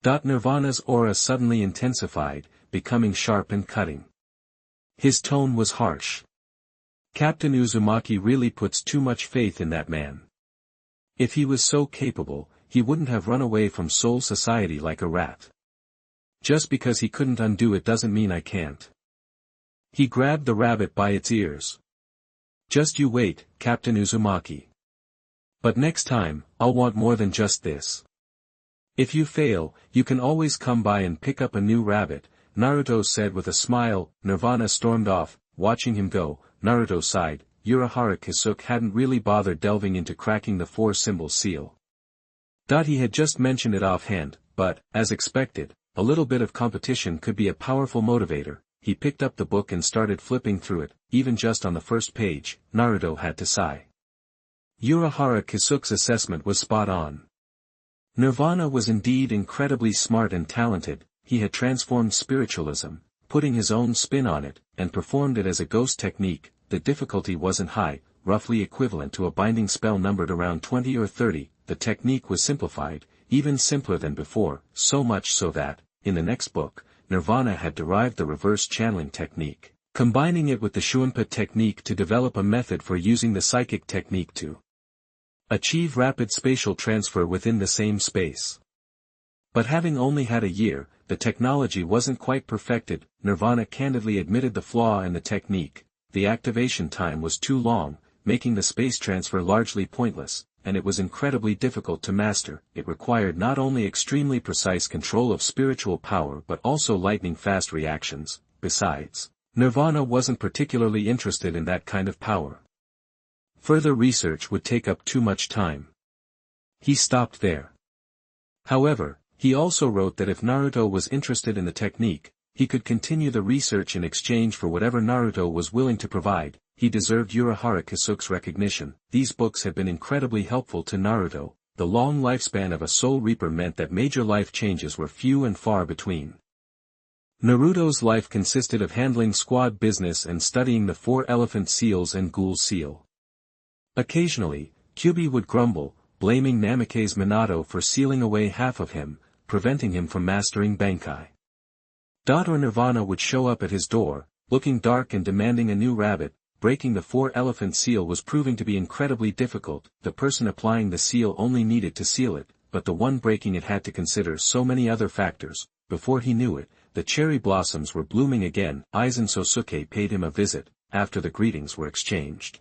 Nirvana's aura suddenly intensified, becoming sharp and cutting. His tone was harsh. Captain Uzumaki really puts too much faith in that man. If he was so capable, he wouldn't have run away from Soul Society like a rat. Just because he couldn't undo it doesn't mean I can't. He grabbed the rabbit by its ears. Just you wait, Captain Uzumaki. But next time, I'll want more than just this. If you fail, you can always come by and pick up a new rabbit, Naruto said with a smile. Nirvana stormed off, watching him go. Naruto sighed. Urahara Kisuke hadn't really bothered delving into cracking the 4-symbol seal. He had just mentioned it offhand, but, as expected, a little bit of competition could be a powerful motivator. He picked up the book and started flipping through it. Even just on the first page, Naruto had to sigh. Urahara Kisuke's assessment was spot on. Nirvana was indeed incredibly smart and talented. He had transformed spiritualism, putting his own spin on it, and performed it as a ghost technique. The difficulty wasn't high, roughly equivalent to a binding spell numbered around 20 or 30, the technique was simplified, even simpler than before, so much so that, in the next book, Nirvana had derived the reverse channeling technique, combining it with the Shuanpa technique to develop a method for using the psychic technique to achieve rapid spatial transfer within the same space. But having only had a year, the technology wasn't quite perfected. Nirvana candidly admitted the flaw in the technique. The activation time was too long, making the space transfer largely pointless. and it was incredibly difficult to master. It required not only extremely precise control of spiritual power but also lightning-fast reactions. Besides, Nirvana wasn't particularly interested in that kind of power. Further research would take up too much time. He stopped there. However, he also wrote that if Naruto was interested in the technique, he could continue the research in exchange for whatever Naruto was willing to provide. He deserved Urahara Kisuke's recognition. These books had been incredibly helpful to Naruto. The long lifespan of a Soul Reaper meant that major life changes were few and far between. Naruto's life consisted of handling squad business and studying the 4 elephant seals and ghoul seal. Occasionally, Kyubi would grumble, blaming Namake's Minato for sealing away half of him, preventing him from mastering Bankai. Or Nirvana would show up at his door, looking dark and demanding a new rabbit. Breaking the 4 elephant seal was proving to be incredibly difficult. The person applying the seal only needed to seal it, but the one breaking it had to consider so many other factors. Before he knew it, the cherry blossoms were blooming again. Aizen Sosuke paid him a visit, after the greetings were exchanged.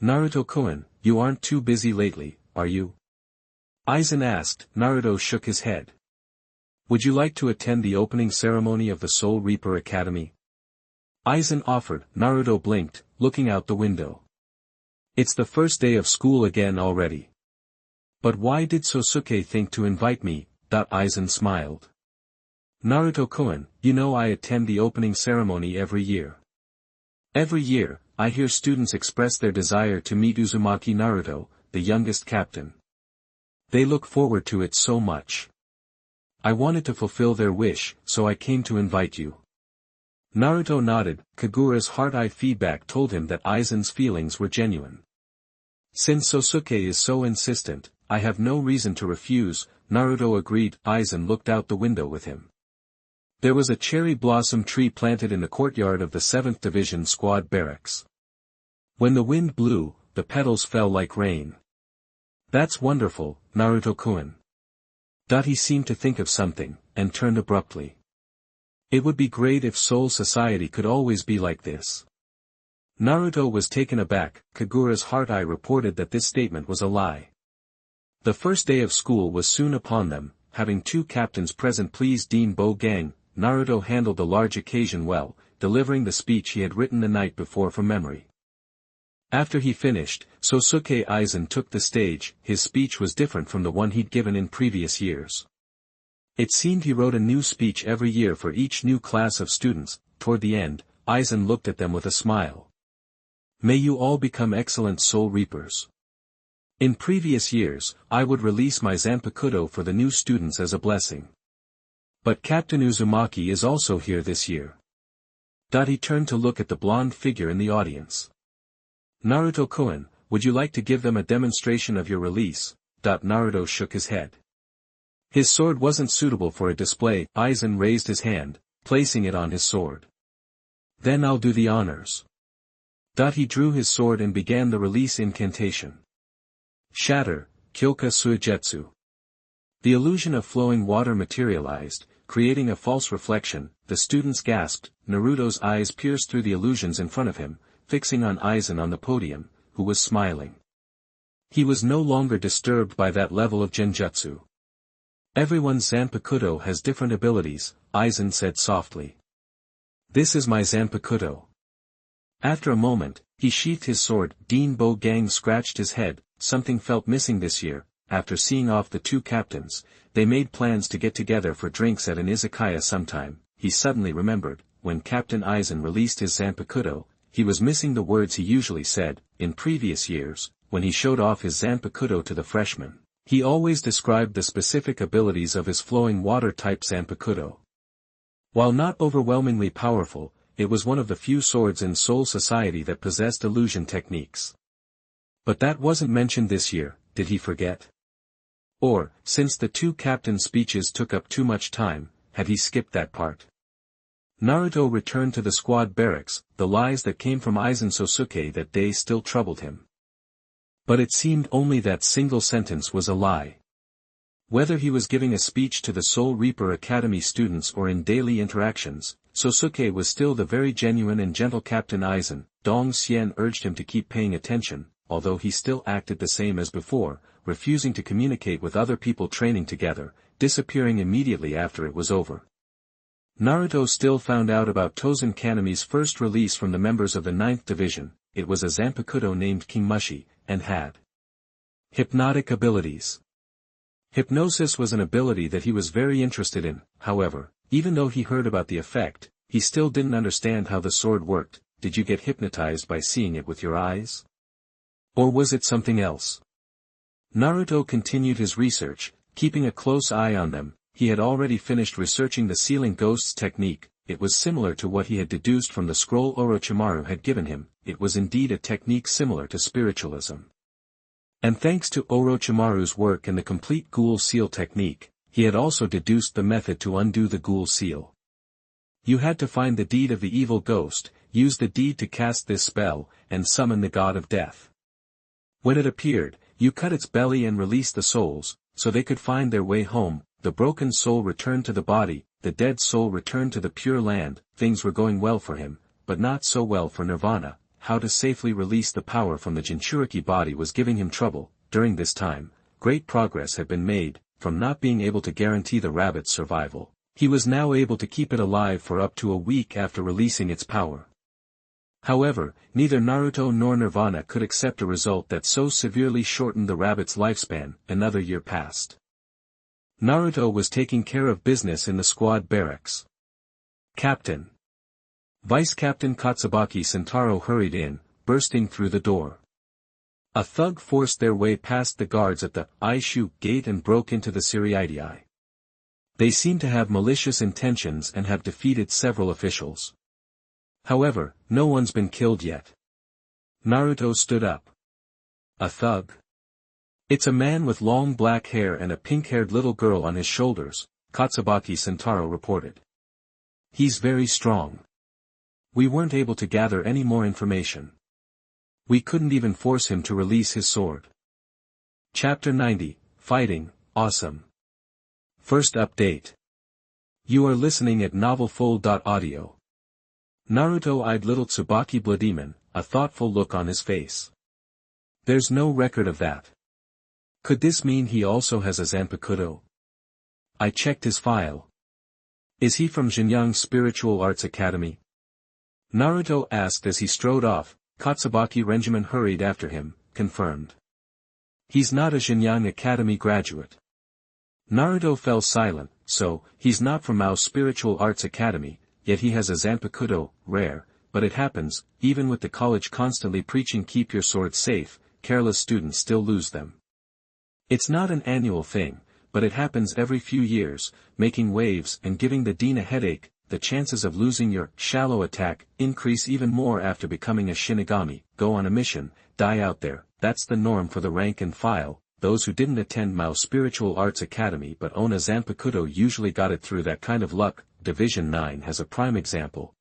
Naruto-kun, you aren't too busy lately, are you? Aizen asked. Naruto shook his head. Would you like to attend the opening ceremony of the Soul Reaper Academy? Aizen offered. Naruto blinked, looking out the window. It's the first day of school again already. But why did Sosuke think to invite me? Aizen smiled. Naruto-kun, you know I attend the opening ceremony every year. Every year, I hear students express their desire to meet Uzumaki Naruto, the youngest captain. They look forward to it so much. I wanted to fulfill their wish, so I came to invite you. Naruto nodded. Kagura's heart-eye feedback told him that Aizen's feelings were genuine. Since Sosuke is so insistent, I have no reason to refuse, Naruto agreed. Aizen looked out the window with him. There was a cherry blossom tree planted in the courtyard of the 7th Division Squad Barracks. When the wind blew, the petals fell like rain. That's wonderful, Naruto-kun. He seemed to think of something, and turned abruptly. It would be great if Soul Society could always be like this. Naruto was taken aback. Kagura's heart-eye reported that this statement was a lie. The first day of school was soon upon them, having 2 captains present pleased Dean Bo Gang. Naruto handled the large occasion well, delivering the speech he had written the night before from memory. After he finished, Sosuke Aizen took the stage. His speech was different from the one he'd given in previous years. It seemed he wrote a new speech every year for each new class of students. Toward the end, Aizen looked at them with a smile. May you all become excellent Soul Reapers. In previous years, I would release my Zanpakuto for the new students as a blessing. But Captain Uzumaki is also here this year. He turned to look at the blonde figure in the audience. Naruto-kun, would you like to give them a demonstration of your release? Naruto shook his head. His sword wasn't suitable for a display. Aizen raised his hand, placing it on his sword. Then I'll do the honors. He drew his sword and began the release incantation. Shatter, Kyoka Suijetsu. The illusion of flowing water materialized, creating a false reflection. The students gasped. Naruto's eyes pierced through the illusions in front of him, fixing on Aizen on the podium, who was smiling. He was no longer disturbed by that level of genjutsu. Everyone's Zanpakuto has different abilities, Aizen said softly. This is my Zanpakuto. After a moment, he sheathed his sword. Dean Bo Gang scratched his head. Something felt missing this year. After seeing off the 2 captains, they made plans to get together for drinks at an izakaya sometime. He suddenly remembered, when Captain Aizen released his Zanpakuto, he was missing the words he usually said. In previous years, when he showed off his Zanpakuto to the freshmen, he always described the specific abilities of his flowing water-type Zanpakuto. While not overwhelmingly powerful, it was one of the few swords in Soul Society that possessed illusion techniques. But that wasn't mentioned this year. Did he forget? Or, since the 2 captain speeches took up too much time, had he skipped that part? Naruto returned to the squad barracks. The lies that came from Aizen Sosuke that day still troubled him. But it seemed only that single sentence was a lie. Whether he was giving a speech to the Soul Reaper Academy students or in daily interactions, Sosuke was still the very genuine and gentle Captain Aizen. Dong Xian urged him to keep paying attention. although he still acted the same as before, refusing to communicate with other people training together, disappearing immediately after it was over. Naruto still found out about Tozen Kanami's first release from the members of the 9th Division. It was a Zanpakuto named King Mushi, and had hypnotic abilities. Hypnosis was an ability that he was very interested in, however, even though he heard about the effect, he still didn't understand how the sword worked. Did you get hypnotized by seeing it with your eyes? Or was it something else? Naruto continued his research, keeping a close eye on them. He had already finished researching the sealing ghosts technique. It was similar to what he had deduced from the scroll Orochimaru had given him. It was indeed a technique similar to spiritualism. And thanks to Orochimaru's work in the complete ghoul seal technique, he had also deduced the method to undo the ghoul seal. You had to find the deed of the evil ghost, use the deed to cast this spell, and summon the god of death. When it appeared, you cut its belly and released the souls, so they could find their way home. The broken soul returned to the body, the dead soul returned to the pure land. Things were going well for him, but not so well for Nirvana. How to safely release the power from the Jinchuriki body was giving him trouble. During this time, great progress had been made. From not being able to guarantee the rabbit's survival, he was now able to keep it alive for up to a week after releasing its power. However, neither Naruto nor Nirvana could accept a result that so severely shortened the rabbit's lifespan. Another year passed. Naruto was taking care of business in the squad barracks. Captain. Vice Captain Katsubaki Sentaro hurried in, bursting through the door. A thug forced their way past the guards at the Aishu gate and broke into the Siriidii. They seem to have malicious intentions and have defeated several officials. However, no one's been killed yet. Naruto stood up. A thug? It's a man with long black hair and a pink-haired little girl on his shoulders, Katsubaki Sentaro reported. He's very strong. We weren't able to gather any more information. We couldn't even force him to release his sword. Chapter 90, Fighting, Awesome. First update. You are listening at novelfull.audio. Naruto eyed little Tsubaki Bloodemon, a thoughtful look on his face. There's no record of that. Could this mean he also has a Zanpakuto? I checked his file. Is he from Jinyang Spiritual Arts Academy? Naruto asked as he strode off. Katsubaki Renjamin hurried after him, confirmed. He's not a Jinyang Academy graduate. Naruto fell silent. So, he's not from Mao Spiritual Arts Academy, yet he has a Zanpakuto, rare, but it happens. Even with the college constantly preaching keep your sword safe, careless students still lose them. It's not an annual thing, but it happens every few years, making waves and giving the dean a headache. The chances of losing your shallow attack increase even more after becoming a Shinigami. Go on a mission, die out there. That's the norm for the rank and file. Those who didn't attend Mao Spiritual Arts Academy but own a Zanpakuto usually got it through that kind of luck. Division 9 has a prime example.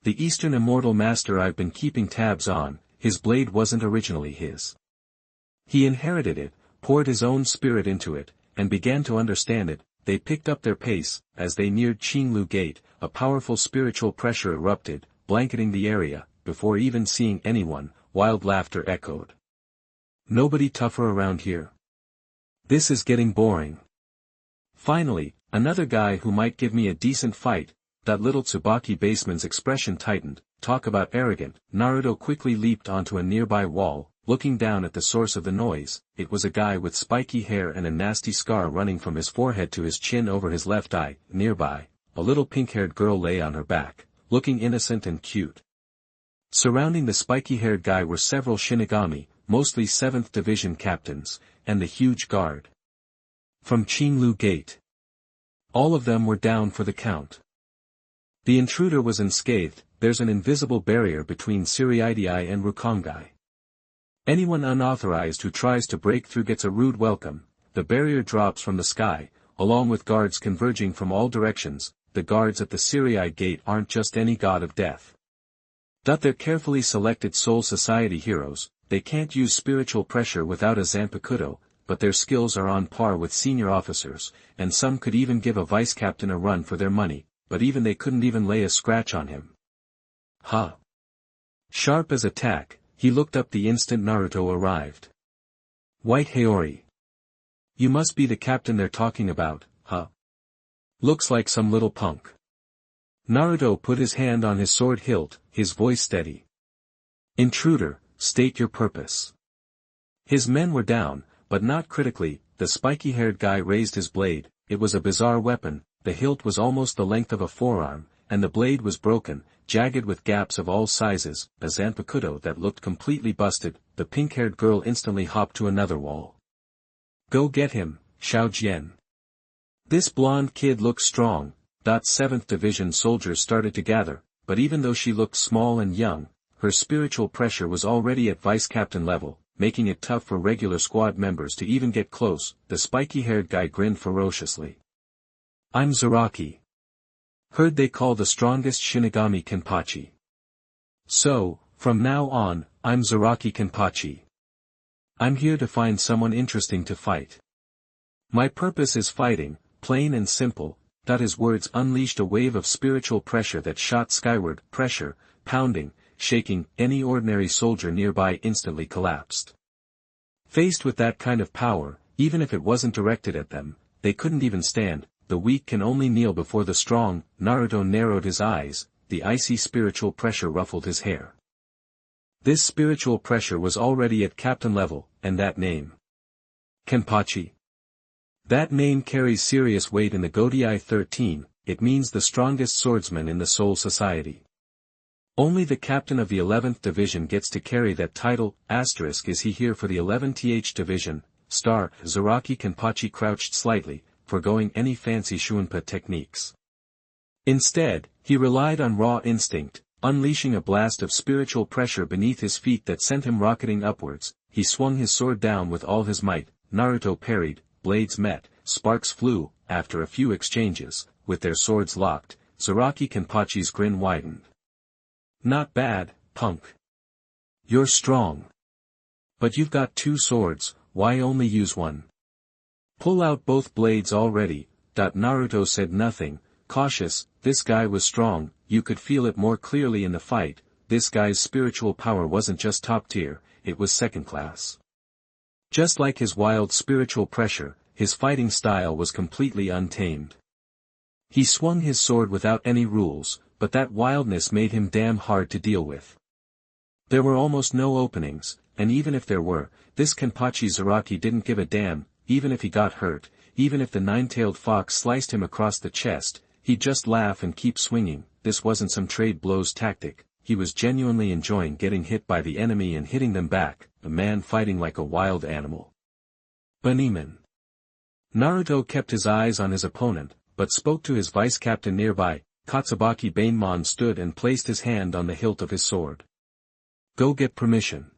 The Eastern Immortal Master I've been keeping tabs on, his blade wasn't originally his. He inherited it, poured his own spirit into it, and began to understand it. They picked up their pace. As they neared Qinglu Gate, a powerful spiritual pressure erupted, blanketing the area. Before even seeing anyone, wild laughter echoed. Nobody tougher around here. This is getting boring. Finally, another guy who might give me a decent fight. That little Tsubaki baseman's expression tightened. Talk about arrogant. Naruto quickly leaped onto a nearby wall, looking down at the source of the noise. It was a guy with spiky hair and a nasty scar running from his forehead to his chin over his left eye. Nearby, a little pink-haired girl lay on her back, looking innocent and cute. Surrounding the spiky-haired guy were several Shinigami, mostly 7th Division captains, and the huge guard from Qinglu Gate. All of them were down for the count. The intruder was unscathed. There's an invisible barrier between Siriidii and Rukongai. Anyone unauthorized who tries to break through gets a rude welcome. The barrier drops from the sky, along with guards converging from all directions. The guards at the Sirii Gate aren't just any god of death. They're carefully selected Soul Society heroes. They can't use spiritual pressure without a Zanpakuto, but their skills are on par with senior officers, and some could even give a vice captain a run for their money, but even they couldn't even lay a scratch on him. Sharp as a tack, he looked up the instant Naruto arrived. White Haori. You must be the captain they're talking about, huh? Looks like some little punk. Naruto put his hand on his sword hilt, his voice steady. Intruder, state your purpose. His men were down, but not critically. The spiky-haired guy raised his blade. It was a bizarre weapon, the hilt was almost the length of a forearm, and the blade was broken, jagged with gaps of all sizes, a zanpakuto that looked completely busted. The pink-haired girl instantly hopped to another wall. Go get him, Xiao Jian. This blonde kid looks strong. 7th Division soldiers started to gather, but even though she looked small and young, her spiritual pressure was already at vice-captain level, making it tough for regular squad members to even get close. The spiky-haired guy grinned ferociously. I'm Zaraki. Heard they call the strongest Shinigami Kenpachi. So, from now on, I'm Zaraki Kenpachi. I'm here to find someone interesting to fight. My purpose is fighting, plain and simple. His words unleashed a wave of spiritual pressure that shot skyward. Pressure, pounding, shaking. Any ordinary soldier nearby instantly collapsed. Faced with that kind of power, even if it wasn't directed at them, they couldn't even stand. The weak can only kneel before the strong. Naruto narrowed his eyes, the icy spiritual pressure ruffled his hair. This spiritual pressure was already at captain level, and that name. Kenpachi. That name carries serious weight in the Godai 13, it means the strongest swordsman in the Soul Society. Only the captain of the 11th Division gets to carry that title. Is he here for the 11th Division? Zaraki Kenpachi crouched slightly, foregoing any fancy Shuunpa techniques. Instead, he relied on raw instinct, unleashing a blast of spiritual pressure beneath his feet that sent him rocketing upwards. He swung his sword down with all his might. Naruto parried. Blades met, sparks flew. After a few exchanges, with their swords locked, Zaraki Kenpachi's grin widened. Not bad, punk. You're strong. But you've got two swords, why only use one? Pull out both blades already. Naruto said nothing, cautious. This guy was strong, you could feel it more clearly in the fight. This guy's spiritual power wasn't just top tier, it was second class. Just like his wild spiritual pressure, his fighting style was completely untamed. He swung his sword without any rules, but that wildness made him damn hard to deal with. There were almost no openings, and even if there were, this Kenpachi Zaraki didn't give a damn. Even if he got hurt, even if the nine-tailed fox sliced him across the chest, he'd just laugh and keep swinging. This wasn't some trade blows tactic, he was genuinely enjoying getting hit by the enemy and hitting them back, a man fighting like a wild animal. Baniman. Naruto kept his eyes on his opponent, but spoke to his vice-captain nearby. Katsubaki Banemon stood and placed his hand on the hilt of his sword. Go get permission.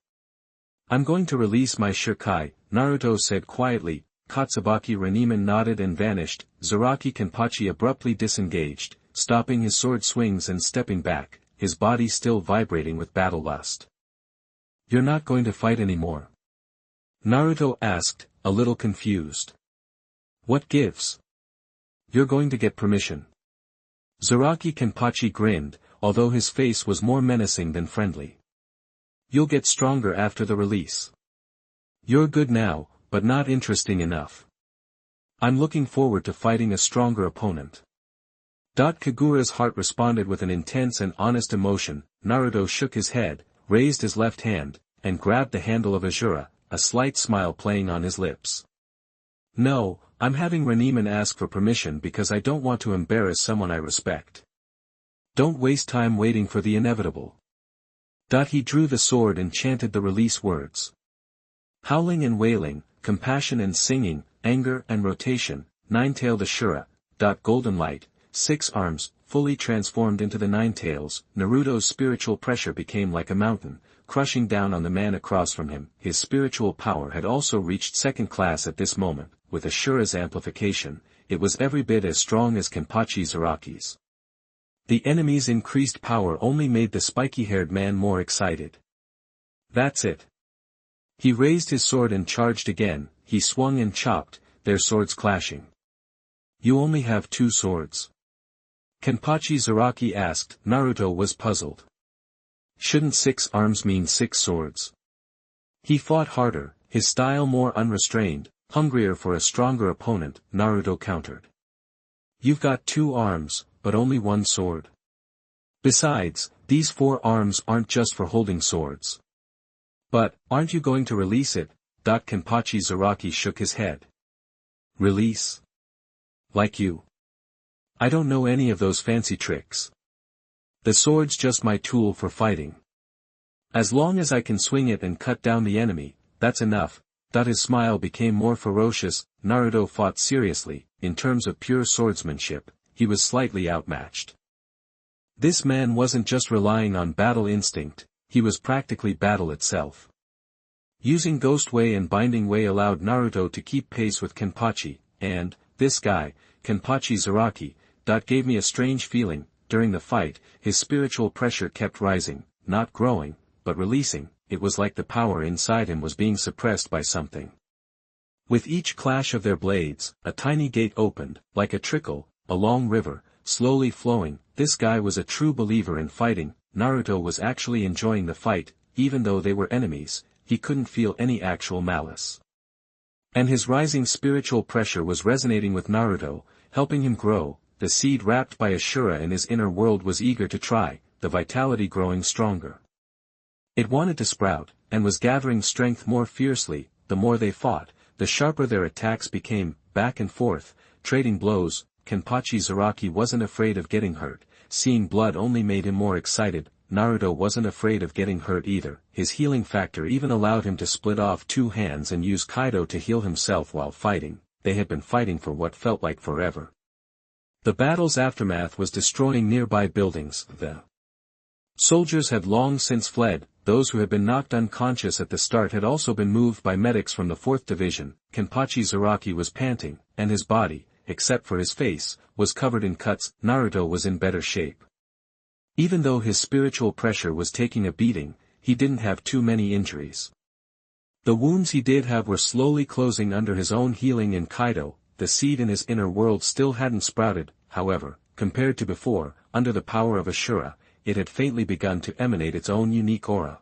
I'm going to release my Shirkai, Naruto said quietly. Katsubaki Baniman nodded and vanished. Zaraki Kenpachi abruptly disengaged, stopping his sword swings and stepping back, his body still vibrating with battle lust. You're not going to fight anymore? Naruto asked, a little confused. What gives? You're going to get permission. Zaraki Kenpachi grinned, although his face was more menacing than friendly. You'll get stronger after the release. You're good now, but not interesting enough. I'm looking forward to fighting a stronger opponent. Kagura's heart responded with an intense and honest emotion. Naruto shook his head, raised his left hand, and grabbed the handle of Azura, a slight smile playing on his lips. No, I'm having Baniman ask for permission because I don't want to embarrass someone I respect. Don't waste time waiting for the inevitable. He drew the sword and chanted the release words. Howling and wailing, compassion and singing, anger and rotation, nine-tailed Ashura. Golden light, 6 arms, fully transformed into the nine tails. Naruto's spiritual pressure became like a mountain, crushing down on the man across from him. His spiritual power had also reached second class at this moment. With Ashura's amplification, it was every bit as strong as Kenpachi Zaraki's. The enemy's increased power only made the spiky-haired man more excited. That's it. He raised his sword and charged again. He swung and chopped, their swords clashing. You only have 2 swords? Kenpachi Zaraki asked. Naruto was puzzled. Shouldn't 6 arms mean 6 swords? He fought harder, his style more unrestrained, hungrier for a stronger opponent, Naruto countered. You've got 2 arms, but only 1 sword. Besides, these 4 arms aren't just for holding swords. But, aren't you going to release it? Kenpachi Zaraki shook his head. Release? Like you. I don't know any of those fancy tricks. The sword's just my tool for fighting. As long as I can swing it and cut down the enemy, that's enough. His smile became more ferocious. Naruto fought seriously. In terms of pure swordsmanship, he was slightly outmatched. This man wasn't just relying on battle instinct, he was practically battle itself. Using Ghost Way and Binding Way allowed Naruto to keep pace with Kenpachi, and, this guy, Kenpachi Zaraki, gave me a strange feeling. During the fight, his spiritual pressure kept rising, not growing, but releasing. It was like the power inside him was being suppressed by something. With each clash of their blades, a tiny gate opened, like a trickle, a long river, slowly flowing. This guy was a true believer in fighting. Naruto was actually enjoying the fight, even though they were enemies, he couldn't feel any actual malice. And his rising spiritual pressure was resonating with Naruto, helping him grow. The seed wrapped by Ashura in his inner world was eager to try, the vitality growing stronger. It wanted to sprout, and was gathering strength more fiercely. The more they fought, the sharper their attacks became, back and forth, trading blows. Kenpachi Zaraki wasn't afraid of getting hurt, seeing blood only made him more excited. Naruto wasn't afraid of getting hurt either, his healing factor even allowed him to split off 2 hands and use Kaido to heal himself while fighting. They had been fighting for what felt like forever. The battle's aftermath was destroying nearby buildings. The soldiers had long since fled. Those who had been knocked unconscious at the start had also been moved by medics from the 4th Division. Kenpachi Zaraki was panting, and his body, except for his face, was covered in cuts. Naruto was in better shape. Even though his spiritual pressure was taking a beating, he didn't have too many injuries. The wounds he did have were slowly closing under his own healing in Kaido. The seed in his inner world still hadn't sprouted, however, compared to before. Under the power of Ashura, it had faintly begun to emanate its own unique aura.